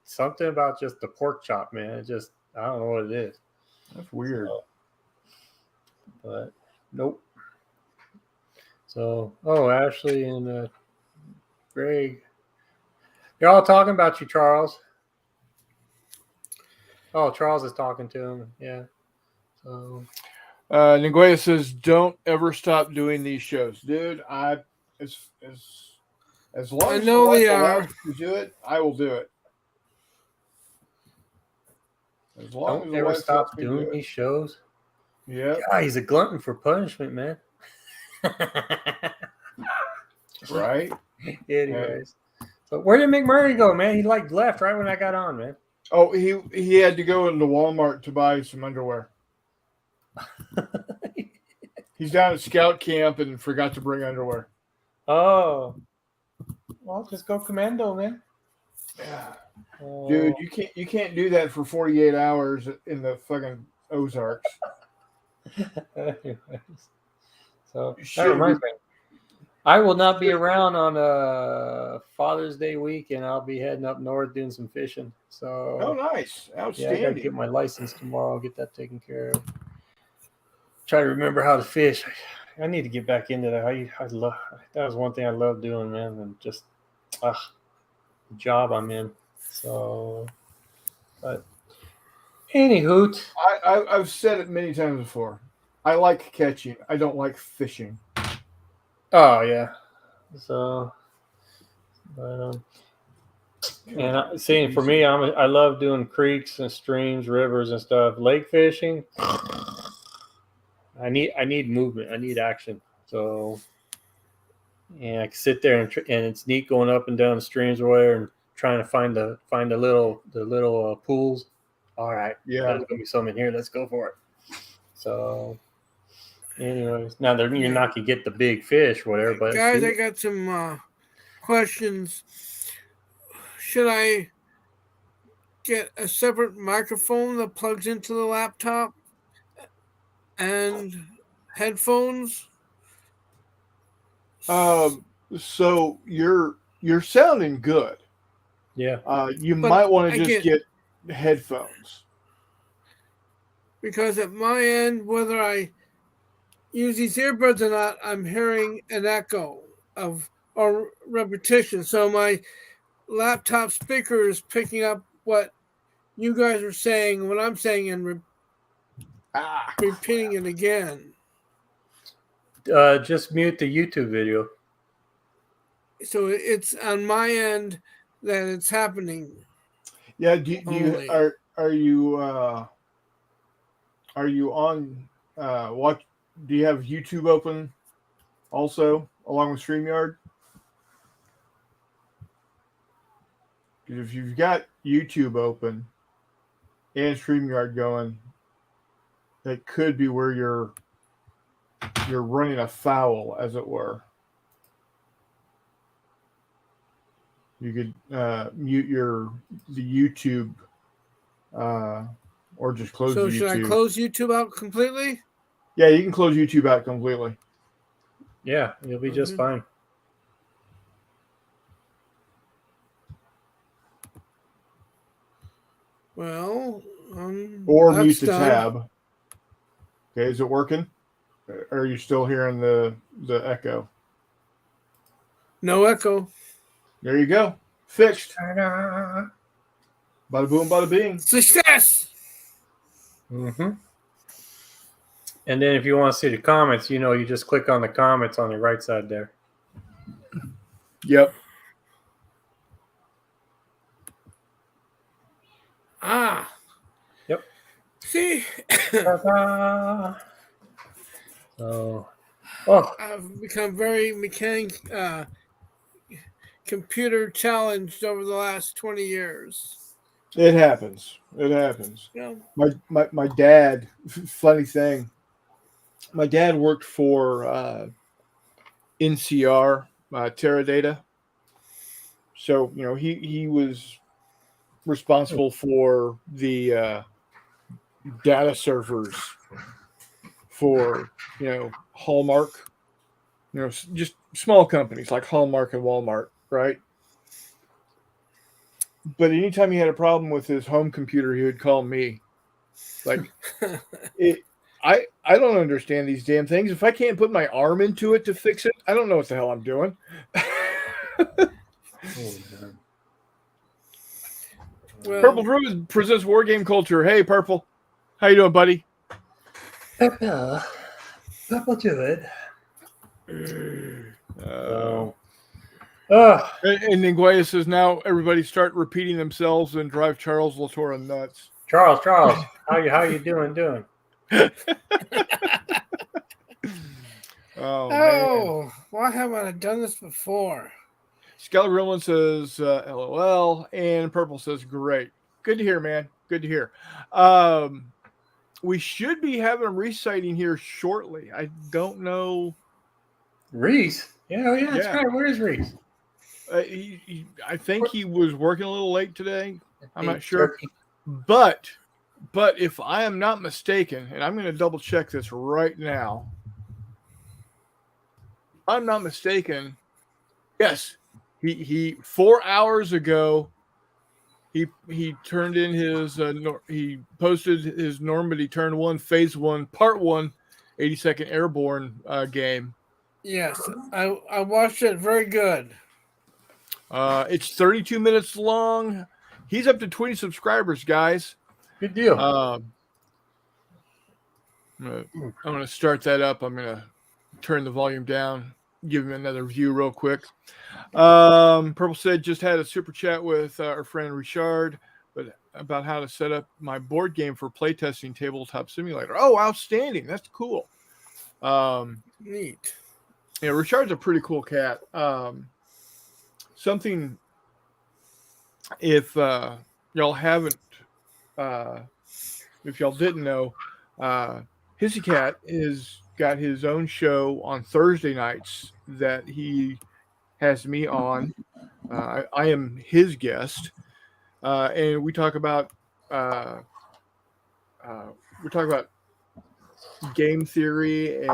something about just the pork chop, man. It just, I don't know what it is. That's weird. So, but nope. So, Ashley and Greg, they're all talking about you, Charles. Oh, Charles is talking to him. Yeah. So, Nguyen says, "Don't ever stop doing these shows, dude. As long I as know the wife they allows are. me to do it, I will do it. As long as don't the ever wife stop lets me doing do it. these shows. Yeah, God, he's a glutton for punishment, man. right. Anyways, so where did McMurray go, man? He like left right when I got on, man. Oh, he had to go into Walmart to buy some underwear. He's down at scout camp and forgot to bring underwear. Oh, well, just go commando, man. Yeah. Oh. Dude, you can't do that for 48 hours in the fucking Ozarks. Anyways, so that Should reminds me, I will not be around on Father's Day week, and I'll be heading up north doing some fishing. So, Oh, nice, yeah, I got to outstanding. get my license tomorrow. I'll get that taken care of. Try to remember how to fish. I need to get back into that. I love that was one thing I love doing, man, and just the job I'm in. So, but anywho, I've said it many times before. I like catching. I don't like fishing. oh yeah. So, but and seeing for me, I love doing creeks and streams, rivers and stuff. Lake fishing. I need movement. I need action. So, and I can sit there and it's neat going up and down the streams or whatever and trying to find the little pools. All right, Yeah, there's gonna be some in here. Let's go for it. So, anyways, now you're not gonna get the big fish, whatever. But Guys, I got some questions. Should I get a separate microphone that plugs into the laptop and headphones? So you're sounding good. yeah, You But might want I to just get headphones. Because at my end, whether I use these earbuds or not, I'm hearing an echo or repetition. So my laptop speaker is picking up what you guys are saying, what I'm saying, and repeating it again. just mute the YouTube video. So it's on my end that it's happening. Yeah. Are you on what? Do you have YouTube open also along with StreamYard? Because if you've got YouTube open and StreamYard going, that could be where you're running afoul, as it were. You could mute the YouTube or just close the YouTube. So should I close YouTube out completely? Yeah, you can close YouTube out completely. Yeah, you'll be just fine. Well, or mute the done. tab. Okay, is it working? Or are you still hearing the echo? No echo. There you go. Fixed. Bada boom, bada bing. Success. Mm-hmm. And then if you want to see the comments, you just click on the comments on the right side there. Yep. Yep. See? So, I've become very computer challenged over the last 20 years. It happens. It happens. Yeah. My dad, funny thing, my dad worked for NCR, Teradata. So, he was responsible for the data servers for, Hallmark, just small companies like Hallmark and Walmart, right? But anytime he had a problem with his home computer, he would call me. Like I don't understand these damn things. If I can't put my arm into it to fix it, I don't know what the hell I'm doing. Well, Purple Druid presents War Game Culture. Hey, Purple. How you doing, buddy? Purple Druid. And Nguyen says, now everybody start repeating themselves and drive Charles Latour nuts. Charles, how you doing? Man. Why haven't I done this before? Skeller Gremlin says, LOL. And Purple says, great. Good to hear, man. Good to hear. We should be having a reciting here shortly. I don't know. Reese? Yeah, that's right. Where is Reese? I think he was working a little late today. I'm not sure. But if I am not mistaken, and I'm going to double check this right now. If I'm not mistaken. Yes, he 4 hours ago, he turned in his he posted his Normandy Turn 1 Phase 1 Part 1 82nd Airborne game. Yes, I watched it. Very good. It's 32 minutes long. He's up to 20 subscribers, guys. Good deal. I'm gonna start that up. I'm gonna turn the volume down, give him another view real quick. Purple said just had a super chat with our friend Richard, but about how to set up my board game for playtesting Tabletop Simulator. Oh, outstanding! That's cool. Neat. Yeah, Richard's a pretty cool cat. Something, if y'all haven't, if y'all didn't know, Hissy Cat has got his own show on Thursday nights that he has me on. I am his guest, and we talk about game theory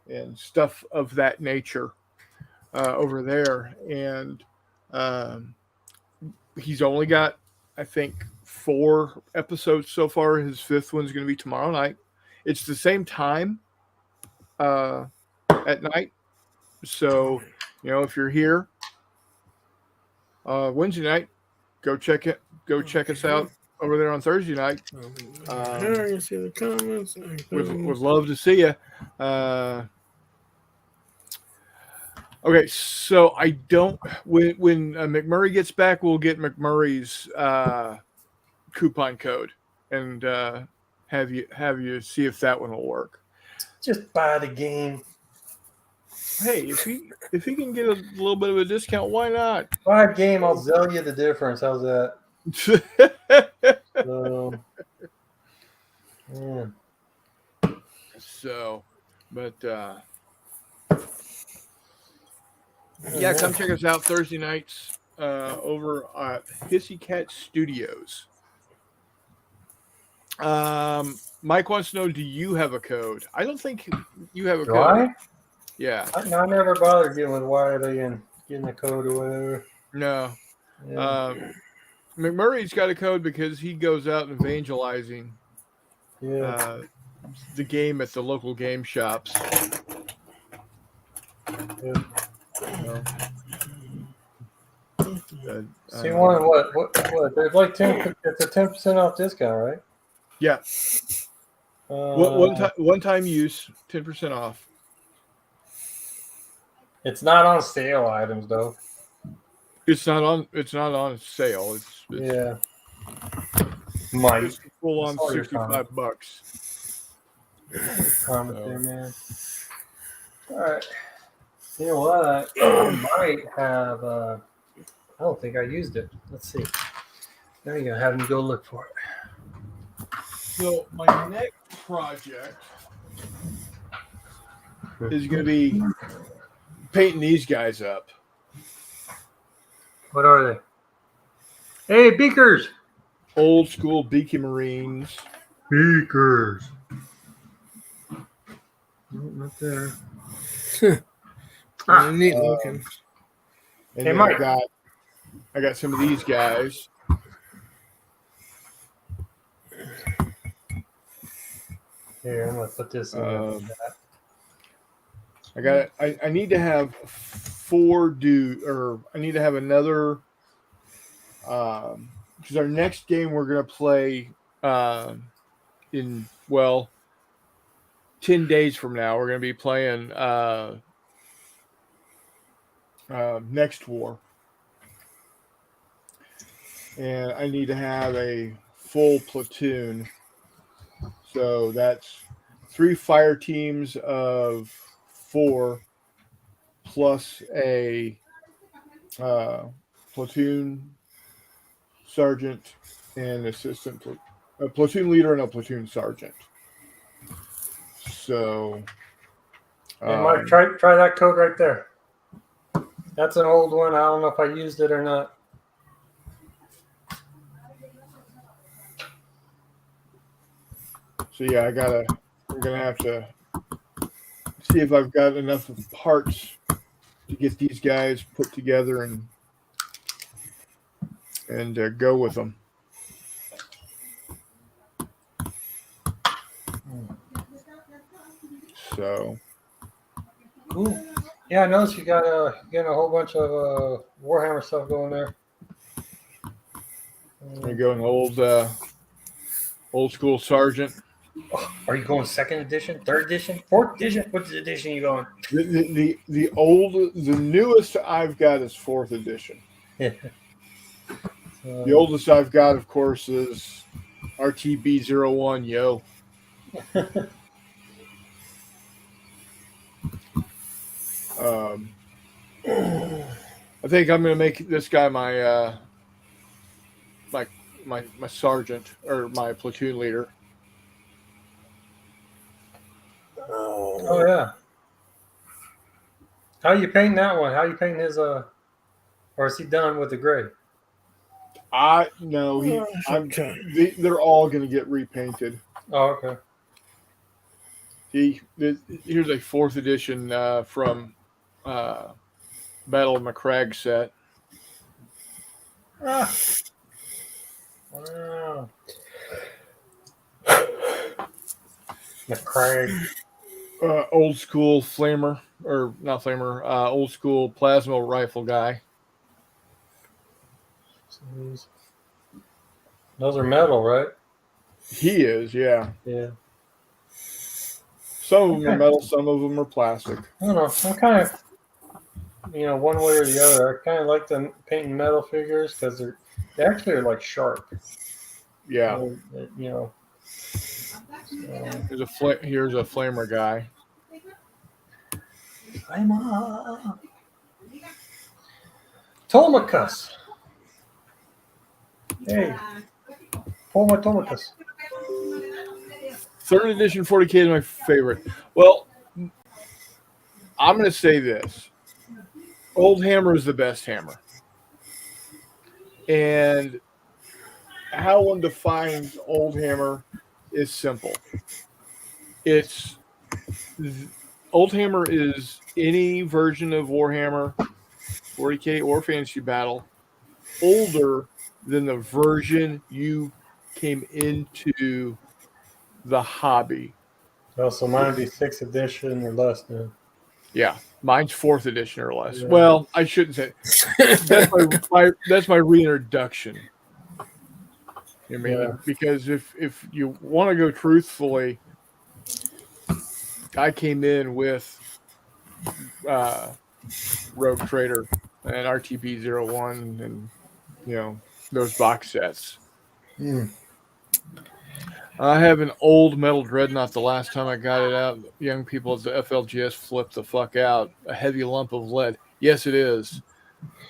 and stuff of that nature over there. And he's only got, I think, 4 episodes so far. His 5th one's going to be tomorrow night. It's the same time at night. So, if you're here Wednesday night, go check us out over there on Thursday night. Here you see the comments. Would love to see you. Okay, so I don't. When McMurray gets back, we'll get McMurray's coupon code and have you see if that one will work. Just buy the game. Hey, if he can get a little bit of a discount, why not? Buy a game, I'll sell you the difference. How's that? Yeah. So, but yeah, come check us out Thursday nights over at Hissy Cat Studios. Mike wants to know, do you have a code? I don't think you have a code. I? Yeah. I never bothered getting with Wiley and getting the code or whatever. No. Yeah. McMurray's got a code because he goes out and evangelizing the game at the local game shops. Yeah. See, what? There's like 10. It's a 10% off discount, right? Yeah. One time use, 10% off. It's not on sale items though. It's not on sale. It's yeah. It's full on $65. Comment there, man. All right. You know what? I might have. I don't think I used it. Let's see. There you go. Have me go look for it. So my next project is going to be painting these guys up. What are they? Hey, beakers! Old school Beaky Marines. Beakers. Not there. Neat looking. And Hey, then Mike. I got some of these guys. Here, I'm gonna put this in. I need to have 4 or I need to have another. Because our next game we're gonna play in 10 days from now. We're gonna be playing Next War, and I need to have a full platoon. So that's 3 fire teams of 4 plus a platoon sergeant and assistant, a platoon leader and a platoon sergeant. So, Hey, Mike, try that code right there. That's an old one. I don't know if I used it or not. so yeah, I'm gonna have to see if I've got enough of parts to get these guys put together and go with them. So, Cool. Yeah, I noticed you got getting a whole bunch of Warhammer stuff going there. I'm going old school sergeant. Are you going 2nd edition, 3rd edition, 4th edition? Which edition are you going? The newest I've got is 4th edition. The oldest I've got, of course, is RTB-01. Yo. I think I'm gonna make this guy my my sergeant or my platoon leader. Oh yeah. How you painting that one? How you painting his or is he done with the gray? They're all gonna get repainted. Oh, okay. Here's a 4th edition from Battle of Macragge set. Wow. Macragge. Old school flamer, or not flamer, old school plasma rifle guy. Those are metal, right? He is, yeah. Yeah. Some of them are metal, some of them are plastic. I don't know. I'm kind of, one way or the other. I kind of like the painting metal figures because they actually are like sharp. Yeah. Here's a flamer guy. Flamer. Tomicus. Hey. Former Tomicus. 3rd edition 40K is my favorite. Well, I'm going to say this. Old Hammer is the best hammer. And how one defines Old Hammer is simple. Old Hammer is any version of Warhammer 40K or Fantasy Battle older than the version you came into the hobby. Oh, so mine would be 6th edition or less then. Yeah, mine's 4th edition or less. Yeah. Well, I shouldn't say that's my reintroduction. I mean, because if you want to go truthfully, I came in with Rogue Trader and RTB-01 and those box sets. I have an old metal dreadnought. The last time I got it out, young people at the FLGS flipped the fuck out. A heavy lump of lead. Yes, it is.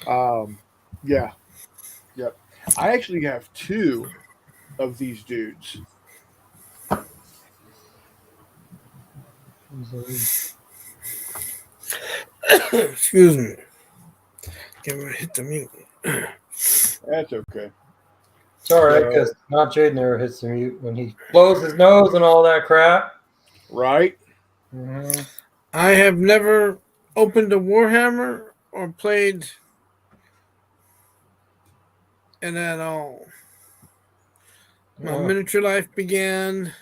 Yeah. Yep. I actually have 2 of these dudes. Excuse me. Can't really hit the mute. That's okay. It's all right because not Jade never hits the mute when he blows his nose and all that crap. Right? Mm-hmm. I have never opened a Warhammer or played it at all. My miniature life began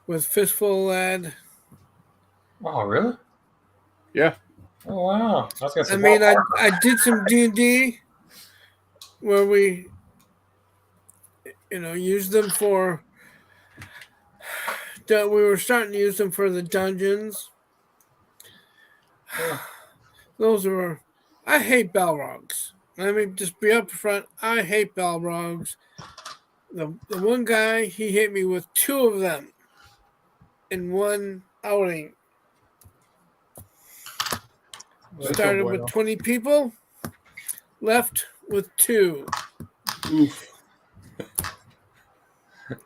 with Fistful of Lead. Oh, really? Yeah. Oh, wow. I was gonna say, I mean, wow. I did some D&D where we, used them for. We were starting to use them for the dungeons. Yeah. Those were. I hate Balrogs. Let me just be up front. I hate Balrogs. The one guy, he hit me with 2 of them in one outing. That's Started no with bueno. 20 people, left with 2. Oof.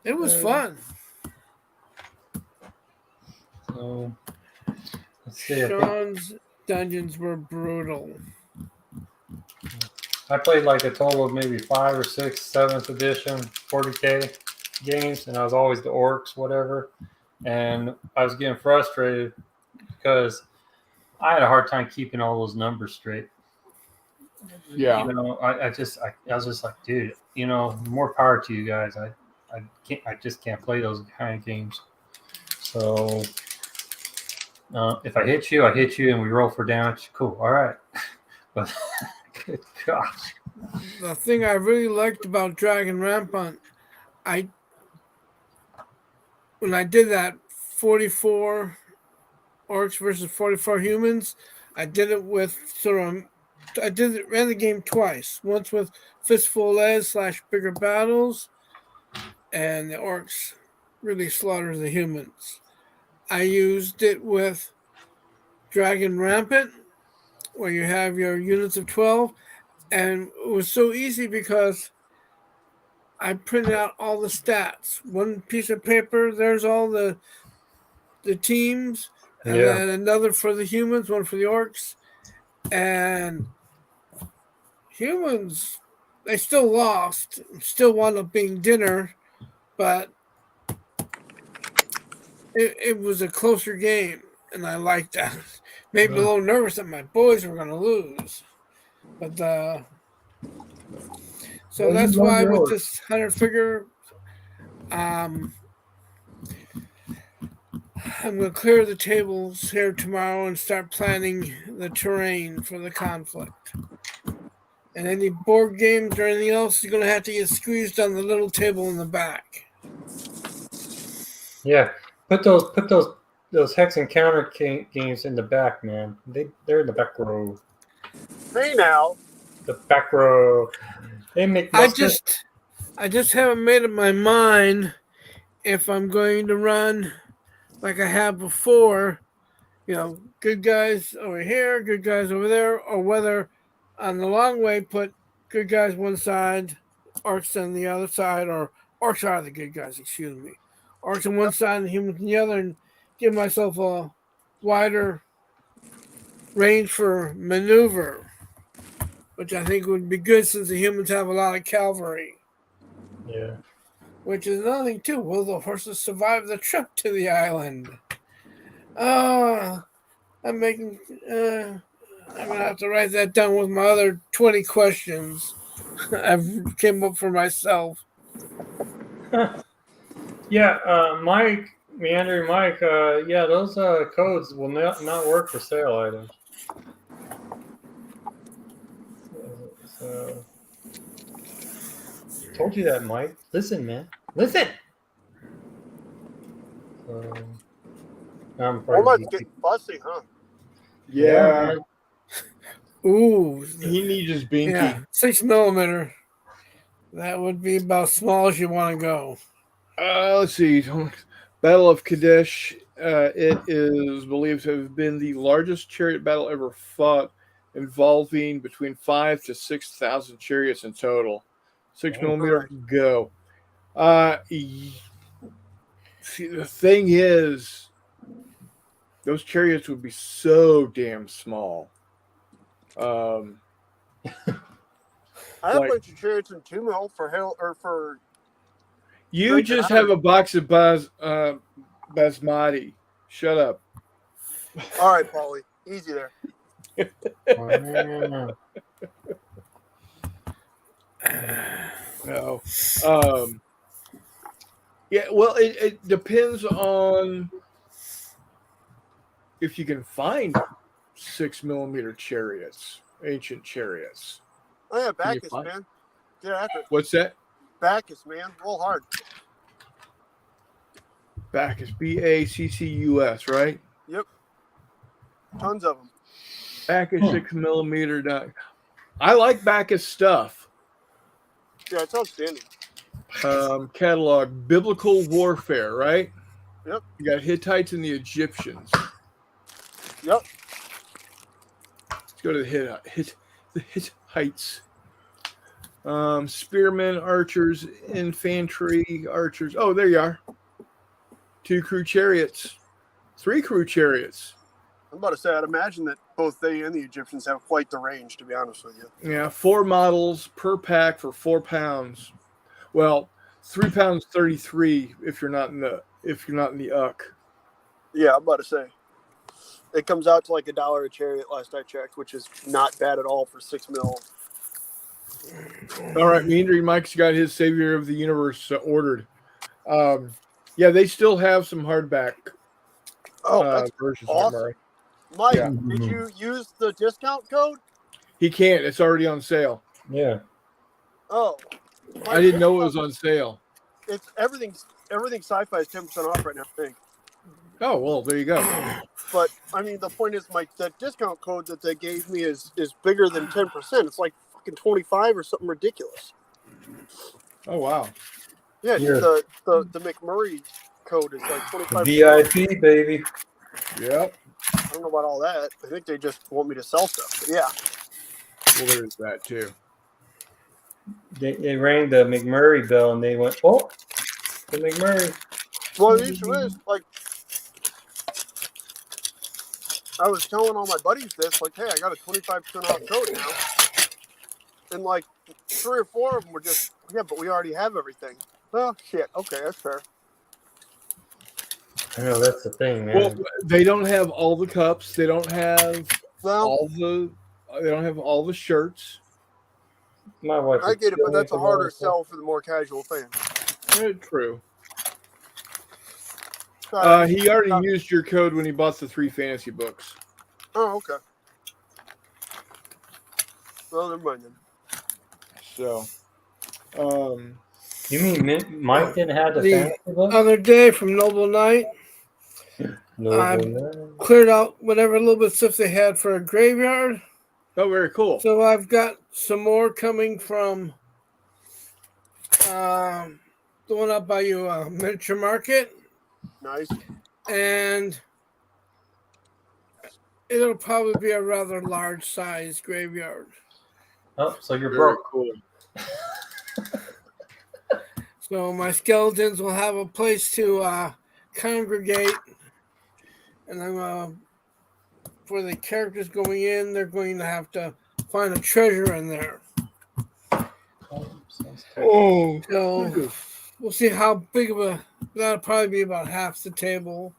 It was fun. So, let's see. I think Sean's dungeons were brutal. I played like a total of maybe 5 or 6 7th edition 40K games, and I was always the orcs, whatever. And I was getting frustrated because I had a hard time keeping all those numbers straight. Yeah. I was just like, dude, more power to you guys. I just can't play those kind of games. So if I hit you, and we roll for damage. Cool, all right. But good gosh. The thing I really liked about Dragon Rampant, when I did that 44 orcs versus 44 humans, I did it with ran the game twice. Once with Fistful of Lead / Bigger Battles, and the orcs really slaughtered the humans. I used it with Dragon Rampant, where you have your units of 12, and it was so easy because I printed out all the stats. One piece of paper, there's all the teams, and then another for the humans, one for the orcs. And humans, they still lost, still wound up being dinner, but it was a closer game, and I liked that. Made me a little nervous that my boys were going to lose. But so that's why with this 100 figure, I'm going to clear the tables here tomorrow and start planning the terrain for the conflict. And any board games or anything else, you're going to have to get squeezed on the little table in the back. Yeah, put those hex and counter games in the back, man. They're in the back row. Hey now. The back row. They make. I just haven't made up my mind if I'm going to run like I have before. Good guys over here, good guys over there, or whether on the long way put good guys one side, orcs on the other side, or orcs are the good guys, excuse me. Orcs on one side and humans on the other, and give myself a wider range for maneuver, which I think would be good since the humans have a lot of cavalry. Yeah. Which is another thing too. Will the horses survive the trip to the island? I'm gonna have to write that down with my other 20 questions I've came up for myself. Yeah, Mike, Meandering Mike, yeah, those codes will not work for sale items. So, told you that, Mike. Listen, man. Listen! I'm Walmart's getting fussy, huh? Yeah. Ooh. He needs his binky. Yeah, 6mm. That would be about as small as you want to go. Let's see. Battle of Kadesh. It is believed to have been the largest chariot battle ever fought, involving between 5,000 to 6,000 chariots in total. 6mm, go. See, the thing is, those chariots would be so damn small. I have a bunch of chariots in 2mm for hell or for. You just have a box of basmati. Shut up. All right, Paulie, easy there. No. Yeah, well, it depends on if you can find 6mm chariots, ancient chariots. Oh yeah, Can you Bacchus, find- man. Get after it. What's that? Bacchus, man. Roll hard. Bacchus, Bacchus, right? Yep. Tons of them. Bacchus 6mm. I like Bacchus stuff. Yeah, it's outstanding. Catalog biblical warfare, right? Yep. You got Hittites and the Egyptians. Yep. Let's go to the Hittites. Spearmen, archers, infantry, archers. Oh, there you are. 2 crew chariots. 3 crew chariots. I'm about to say, I'd imagine that both they and the Egyptians have quite the range, to be honest with you. Yeah, 4 models per pack for 4 pounds. Well, 3 pounds 33 if you're not in the UC. Yeah, I'm about to say. It comes out to like $1 a chariot last I checked, which is not bad at all for 6 mil. All right, Meandering Mike's got his Savior of the Universe ordered. Yeah, they still have some hardback That's versions. awesome. Mike, Yeah. did you use the discount code? He can't. It's already on sale. Yeah. Oh. I didn't know it was on sale. It's everything sci-fi is 10% off right now, I think. Oh, well, there you go. But I mean, the point is, Mike, the discount code that they gave me is bigger than 10%. It's like fucking 25 or something ridiculous. Oh, wow. Yeah, Yeah. the McMurray code is like 25. VIP, baby. Yep. I don't know about all that. I think they just want me to sell stuff. But yeah. Well, there's that, too. They rang the McMurray bell and they went, oh, the McMurray. Well, the issue is, like, I was telling all my buddies this, like, hey, I got a 25% off code now. And, like, 3 or 4 of them were just, yeah, but we already have everything. Well, shit. Okay, that's fair. I know that's the thing, man. Well, they don't have all the cups. They don't have Well, they don't have all the shirts. My wife. I would get it, kill but me that's a for harder that. sell for the more casual fan. True. Sorry. He already used your code when he bought the 3 fantasy books. Oh, okay. Well, never mind then. So, You mean Mike didn't have the The fantasy book? other day from Noble Knight, No, I'm- no. cleared out whatever little bit of stuff they had for a graveyard. oh, very cool. So I've got some more coming from the one up by you, Miniature Market, Nice. and it'll probably be a rather large size graveyard. Oh, so you're Very broke. cool. So my skeletons will have a place to congregate, and I'm for the characters going in, they're going to have to find a treasure in there. Oh, So we'll see how big of a. That'll probably be about half the table.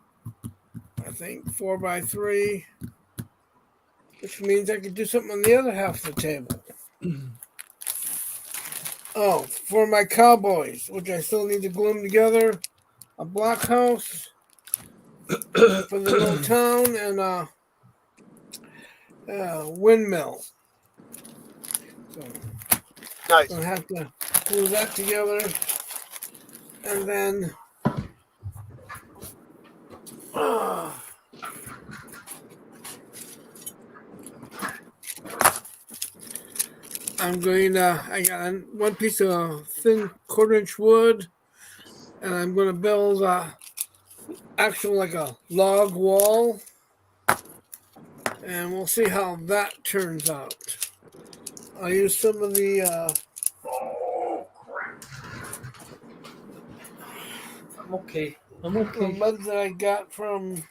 I think 4x3, which means I could do something on the other half of the table. Oh, for my cowboys, which I still need to glue them together, a blockhouse for the little town, and a windmill. So Nice. I'll have to glue that together, and then I'm going to. I got one piece of thin 1/4-inch wood, and I'm going to build actual like a log wall, and we'll see how that turns out. I'll use some of the. I'm okay. I'm The okay. mud that I got from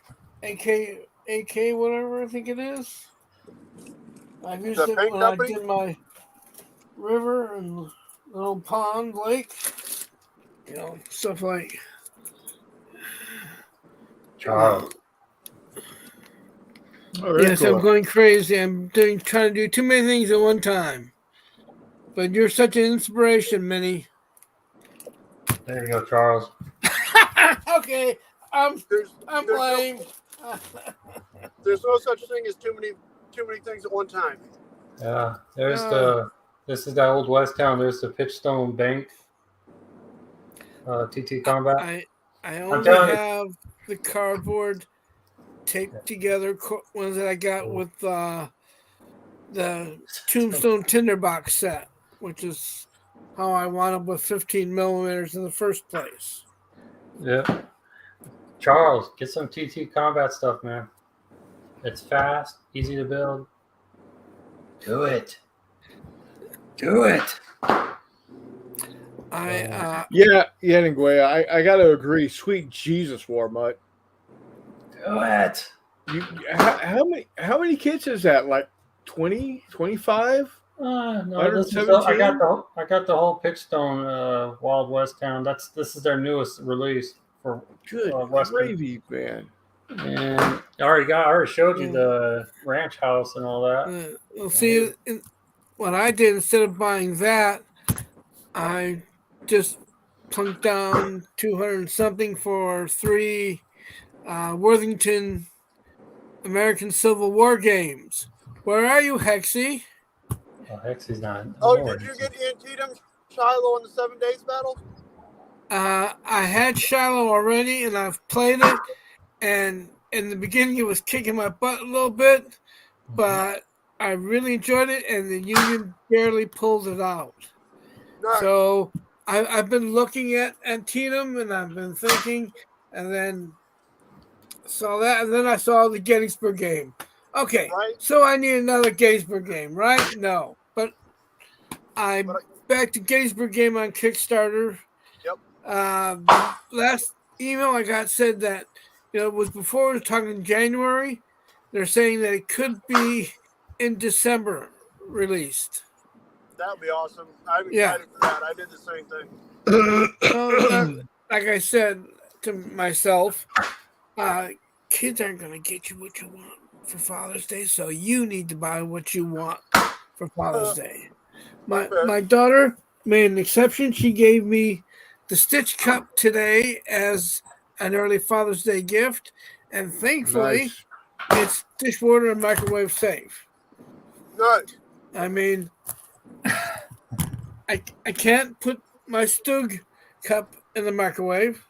AK whatever I think it is. I've used The it paint when company? I did my river and little pond, lake, stuff like. Charles. oh very Yes, cool. I'm going crazy. I'm trying to do too many things at one time. But you're such an inspiration, Minnie. There you go, Charles. Okay, I'm There's playing. there's no such thing as too many things at one time. Yeah, this is that old West Town. There's the Pitchstone Bank. TT Combat. I only telling you. have the cardboard taped together ones that I got with the Tombstone Tinderbox set, which is how I wound up with 15 millimeters in the first place. Yeah. Charles, get some TT Combat stuff, man. It's fast, easy to build. Do it. Do it. Yeah, Nguyen, I got to agree. Sweet Jesus, Warmutt. Do it. How many kids is that? Like 20, 25? No, this is I got the whole Pitchstone Wild West Town. This is their newest release for Good Western. gravy, man. And I already showed you the ranch house and all that. Well, see, what I did instead of buying that, I just plunked down 200 and something for 3 Worthington American Civil War games. Where are you, Hexy? Oh, Hexy's not. Oh, did you get Antietam, Shiloh, in the 7 Days battle? I had Shiloh already, and I've played it. And in the beginning, it was kicking my butt a little bit, but I really enjoyed it, and the Union barely pulled it out. Nice. So I've been looking at Antietam, and I've been thinking, and then saw that, and then I saw the Gettysburg game. Okay, Right. So I need another Gettysburg game, right? No, but I back to Gettysburg game on Kickstarter. Yep. Last email I got said that it was before we were talking January. They're saying that it could be in December released. That would be awesome. I'm excited for that. I did the same thing. Like I said to myself, kids aren't going to get you what you want for Father's Day, so you need to buy what you want for Father's Day. My daughter made an exception. She gave me the Stitch Cup today as an early Father's Day gift, and thankfully it's dishwater and microwave safe. Nice. I mean, I can't put my Stug cup in the microwave.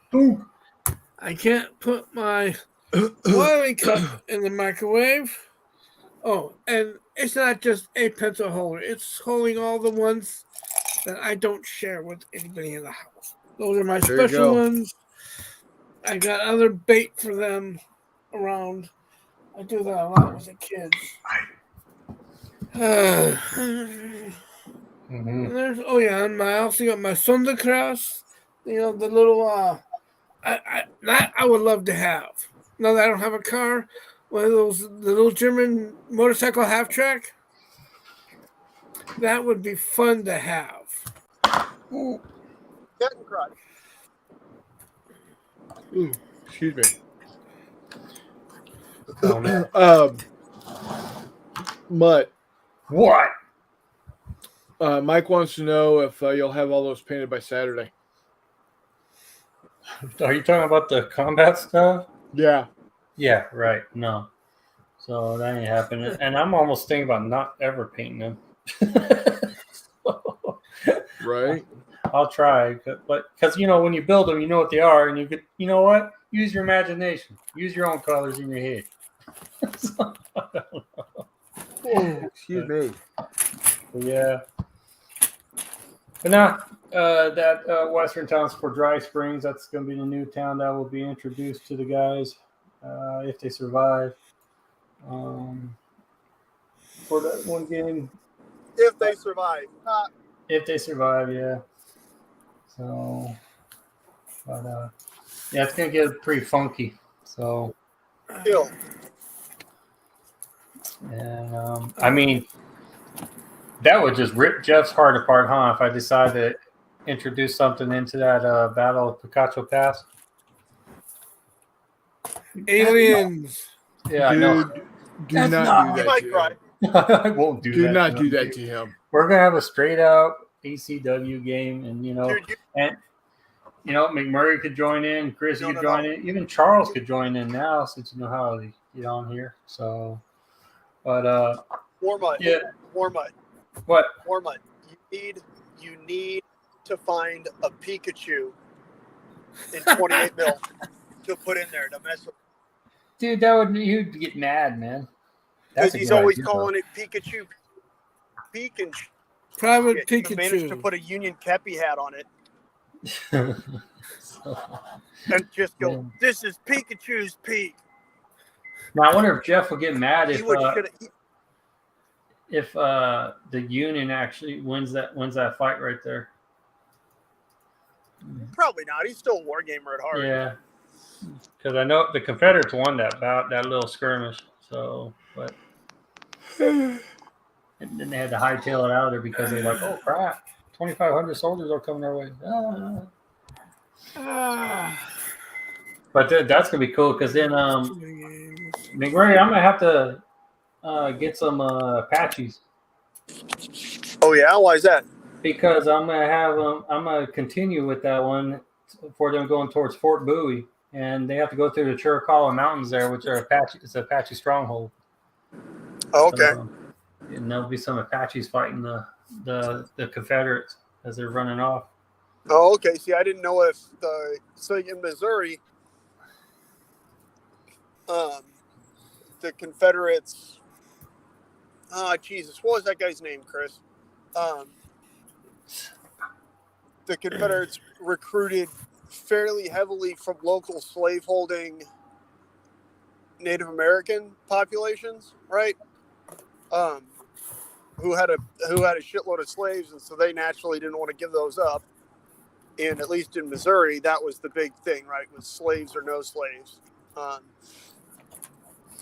I can't put my Wiley cup in the microwave. Oh, and it's not just a pencil holder. It's holding all the ones that I don't share with anybody in the house. Those are my special ones. I got other bait for them around. I do that a lot with the kids. And I also got my Sonderkraus, the little that I would love to have. Now that I don't have a car, one of those little German motorcycle half track. That would be fun to have. Kettenkreuz. Excuse me. Mutt. What? Mike wants to know if you'll have all those painted by Saturday. Are you talking about the combat stuff? Yeah. Yeah, right. No. So that ain't happening. And I'm almost thinking about not ever painting them. Right. I'll try, but because when you build them, you know what they are, and you know what? Use your imagination. Use your own colors in your head. So, I don't know. Excuse me. Yeah. But now that Western Towns for Dry Springs, that's going to be the new town that will be introduced to the guys if they survive. For that one game. If they survive. If they survive, yeah. So, but yeah, it's gonna get pretty funky. So, and I mean, that would just rip Jeff's heart apart, huh? If I decide to introduce something into that Battle of Picacho Pass. Aliens. Yeah, I know. Do not do that to him. I won't do that. Do not do that to him. We're gonna have a straight out ECW game, and Dude, McMurray could join in, Chris could join in, even Charles could join in now since you know how to get on here. So, but Warmut. yeah, Warmut. what? Warmut. You need to find a Pikachu in 28 mil to put in there to mess with. Dude, you'd get mad, man. Because he's always calling it Pikachu. Pikachu. Private He managed to Pikachu. put a Union Kepi hat on it and just go, "This is Pikachu's peak." Now I wonder if Jeff will get mad He if would the Union actually wins that fight right there. probably not. He's still a war gamer at heart. Yeah, because I know the Confederates won that little skirmish. So, but and then they had to hightail it out of there because they're like, "Oh crap, 2,500 soldiers are coming our way." But that's gonna be cool because then McMurray, I'm gonna have to get some Apaches Oh yeah, why is that? because I'm gonna continue with that one for them going towards Fort Bowie, and they have to go through the Chiricahua Mountains there, which are it's an Apache stronghold. Oh, okay. So, and there'll be some Apaches fighting the Confederates as they're running off. Oh, okay. See, I didn't know if so in Missouri, the Confederates. Oh, Jesus, what was that guy's name, Chris? The Confederates recruited fairly heavily from local slaveholding Native American populations, right? Who had a shitload of slaves, and so they naturally didn't want to give those up. And at least in Missouri, that was the big thing, right? Was slaves or no slaves.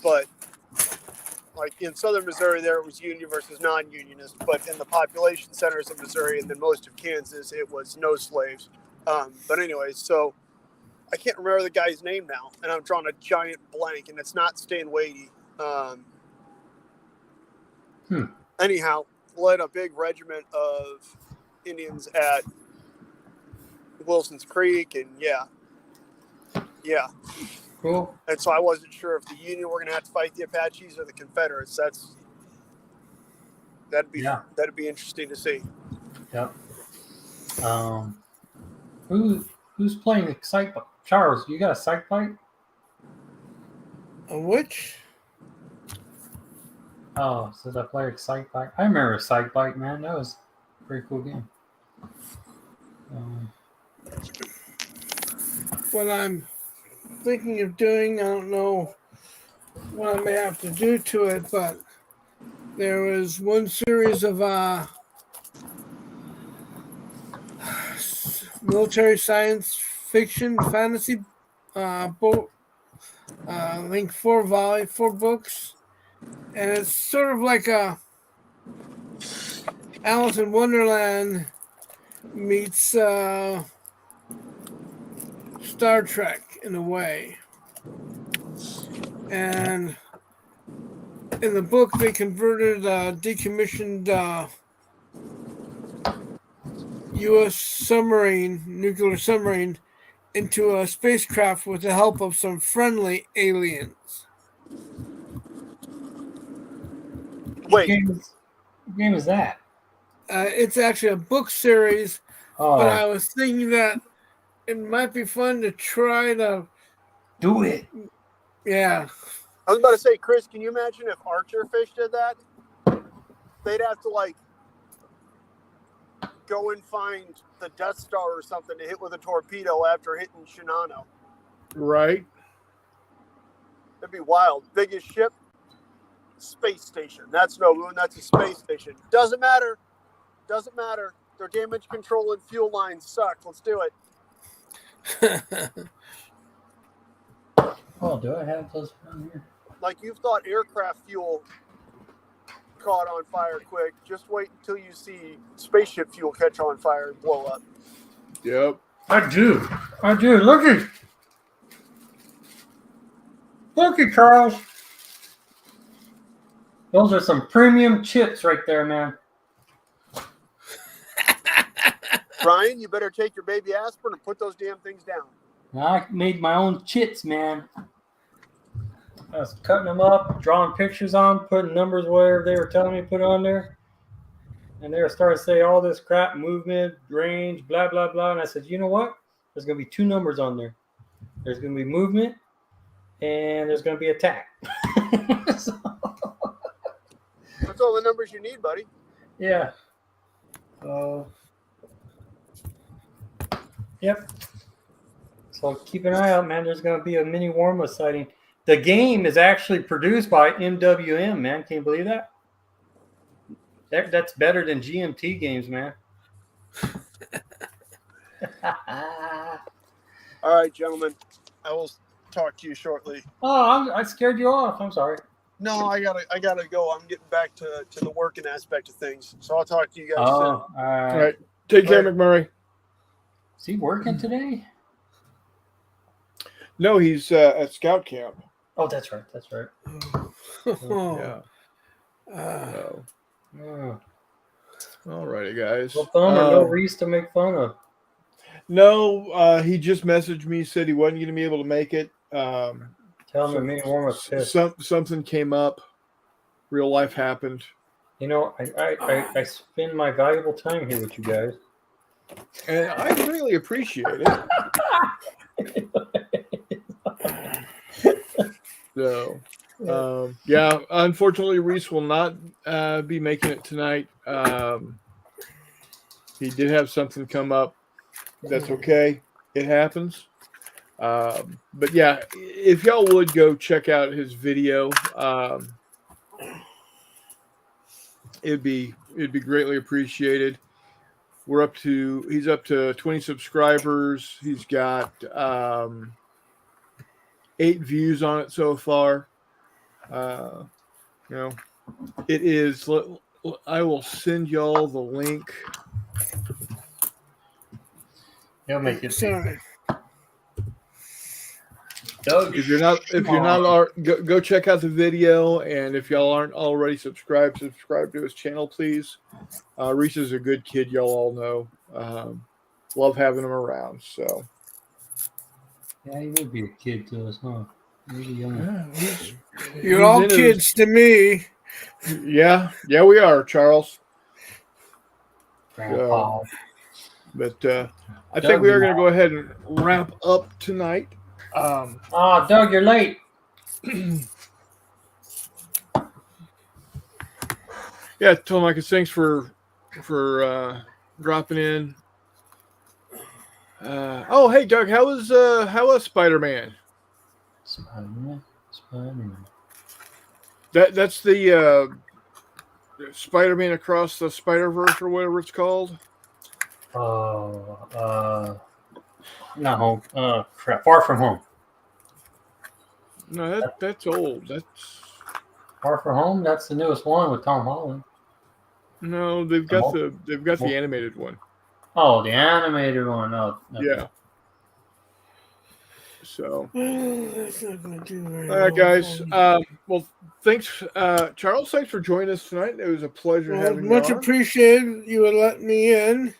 But like in southern Missouri, there was Union versus non-Unionist. But in the population centers of Missouri and then most of Kansas, it was no slaves. But anyway, so I can't remember the guy's name now, and I'm drawing a giant blank, and it's not Stan Wadey. Anyhow, led a big regiment of Indians at Wilson's Creek, and yeah. Cool. And so I wasn't sure if the Union were going to have to fight the Apaches or the Confederates. That'd be interesting to see. Yep. Who's playing Excite Bike? Charles, you got a Excite Bike? A which? Oh, so I play Excite Bike. I remember Excite Bike, man. That was a pretty cool game. What I'm thinking of doing, I don't know what I may have to do to it, but there was one series of military science fiction fantasy book, I think 4 books, and it's sort of like a Alice in Wonderland meets Star Trek in a way. And in the book, they converted a decommissioned U.S. nuclear submarine, into a spacecraft with the help of some friendly aliens. Wait, What game is that? It's actually a book series, Oh, but I was thinking that it might be fun to try to do it. Yeah. I was about to say, Chris, can you imagine if Archer Fish did that? They'd have to go and find the Death Star or something to hit with a torpedo after hitting Shinano. Right. That'd be wild. Biggest ship, space station. That's no moon. That's a space station. Doesn't matter. Their damage control and fuel lines suck. Let's do it. Oh, do I have those down here? Like you've thought aircraft fuel caught on fire quick. Just wait until you see spaceship fuel catch on fire and blow up. Yep. I do. Look at Charles. Those are some premium chips right there, man. Brian, you better take your baby aspirin and put those damn things down. I made my own chits, man. I was cutting them up, drawing pictures on, putting numbers wherever they were telling me to put on there. And they were starting to say all this crap, movement, range, blah, blah, blah. And I said, you know what? There's going to be 2 numbers on there. There's going to be movement and there's going to be attack. So, That's all the numbers you need, buddy. yeah. Yep. So keep an eye out, man. There's going to be a mini Wormwood sighting. The game is actually produced by MWM, man. Can you believe that? That's better than GMT games, man. All right, gentlemen. I will talk to you shortly. Oh, I scared you off. I'm sorry. No, I gotta go. I'm getting back to the working aspect of things. So I'll talk to you guys soon. All All right. Take care, McMurray. Is he working today? No, he's at scout camp. Oh, that's right. That's right. Yeah. Uh, So, Oh. all righty, guys. No fun or no Reese to make fun of. No, he just messaged me, said he wasn't going to be able to make it. Tell him the mini Wormwood's pissed. Something came up. Real life happened. You know, I spend my valuable time here with you guys. And I really appreciate it. So, yeah, unfortunately, Reese will not be making it tonight. He did have something come up. That's okay. It happens. But yeah, if y'all would go check out his video, it'd be greatly appreciated. He's up to 20 subscribers. He's got 8 views on it so far. You know, it is. I will send y'all the link. He'll make it. sorry. Doug, If you're not, go check out the video. And if y'all aren't already subscribed, subscribe to his channel, please. Reese is a good kid, y'all all know. Love having him around. So yeah, he would be a kid to us, huh? Really young. You're all in his- kids to me. yeah, we are, Charles. Grandpa. But I think we are going to go ahead and wrap up tonight. Doug, you're late. Yeah, Telemachus, thanks for dropping in. Oh, hey, Doug, how was Spider-Man? Spider-Man. That's the Spider-Man Across the Spider-Verse or whatever it's called. Not home. Crap. Far From Home. No, that's old. That's Far From Home. That's the newest one with Tom Holland. no, they've got the animated one. Oh, the animated one. Oh, okay. Yeah. So, That's not gonna do very all right, well guys. for me. Well, thanks, Charles. Thanks for joining us tonight. It was a pleasure Well, having you much on. appreciated. You would let me in.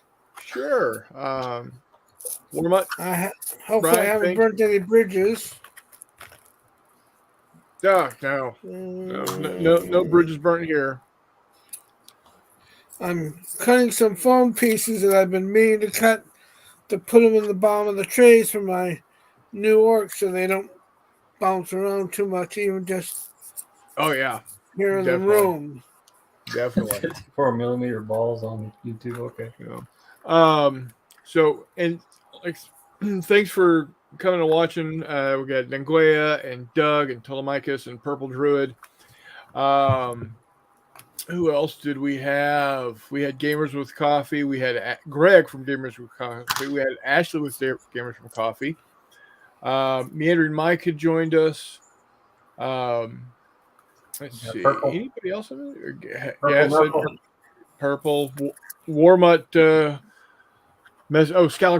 Sure. Warm up. Hopefully, I Brian, haven't thank- burnt any bridges. No, no bridges burnt here. I'm cutting some foam pieces that I've been meaning to cut to put them in the bottom of the trays for my new orcs so they don't bounce around too much, even just Oh yeah, here in the Definitely. room. definitely. 54mm balls on YouTube. Okay. Yeah. So and like, thanks for coming and watching. We got Denguea and Doug and Telemachus and Purple Druid. Who else did we have? We had Gamers with Coffee. We had Greg from Gamers with Coffee. We had Ashley with Gamers with Coffee. Meandering Mike had joined us. Let's see. Purple. Anybody else? In it? Purple. Purple. Warmut. Scala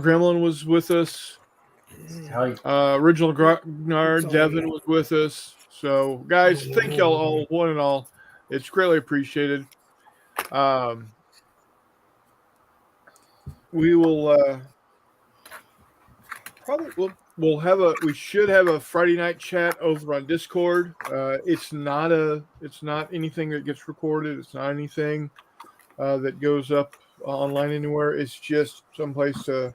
Gremlin was with us. Original Grognard, Devin was with us. So, guys, thank y'all all, one and all. It's greatly appreciated. we will probably we should have a Friday night chat over on Discord. It's not anything that gets recorded. It's not anything that goes up online anywhere. It's just someplace to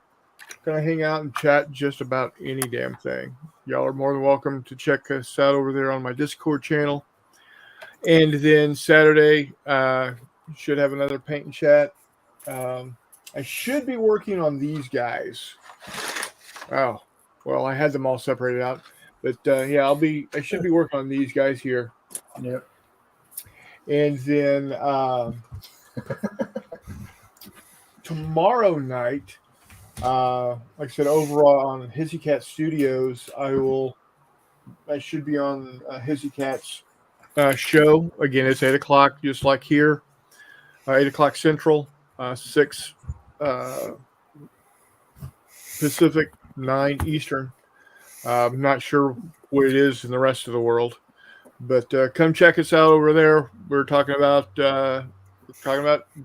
kind of hang out and chat just about any damn thing. Y'all are more than welcome to check us out over there on my Discord channel. And then Saturday, should have another paint and chat. I should be working on these guys. Oh, well, I had them all separated out, but yeah, I should be working on these guys here. Yep. And then tomorrow night, like I said, overall on Hissy Cat Studios, I should be on Hissy Cat's show. Again, it's 8 o'clock, just like here, 8 o'clock Central, 6 Pacific, 9 Eastern. I'm not sure what it is in the rest of the world, but come check us out over there. We're talking about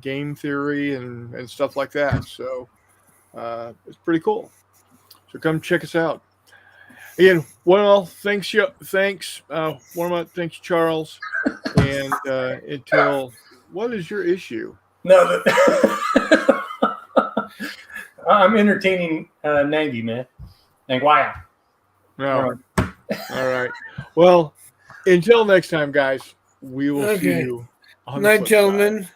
game theory and stuff like that. So it's pretty cool. So come check us out. Again, one and all, thanks. Thanks, Charles. And until, what is your issue? No, I'm entertaining Nangi, man. Nanguaya. No. All right. Well, until next time, guys, we will see Okay. you on the Night, flip side. gentlemen.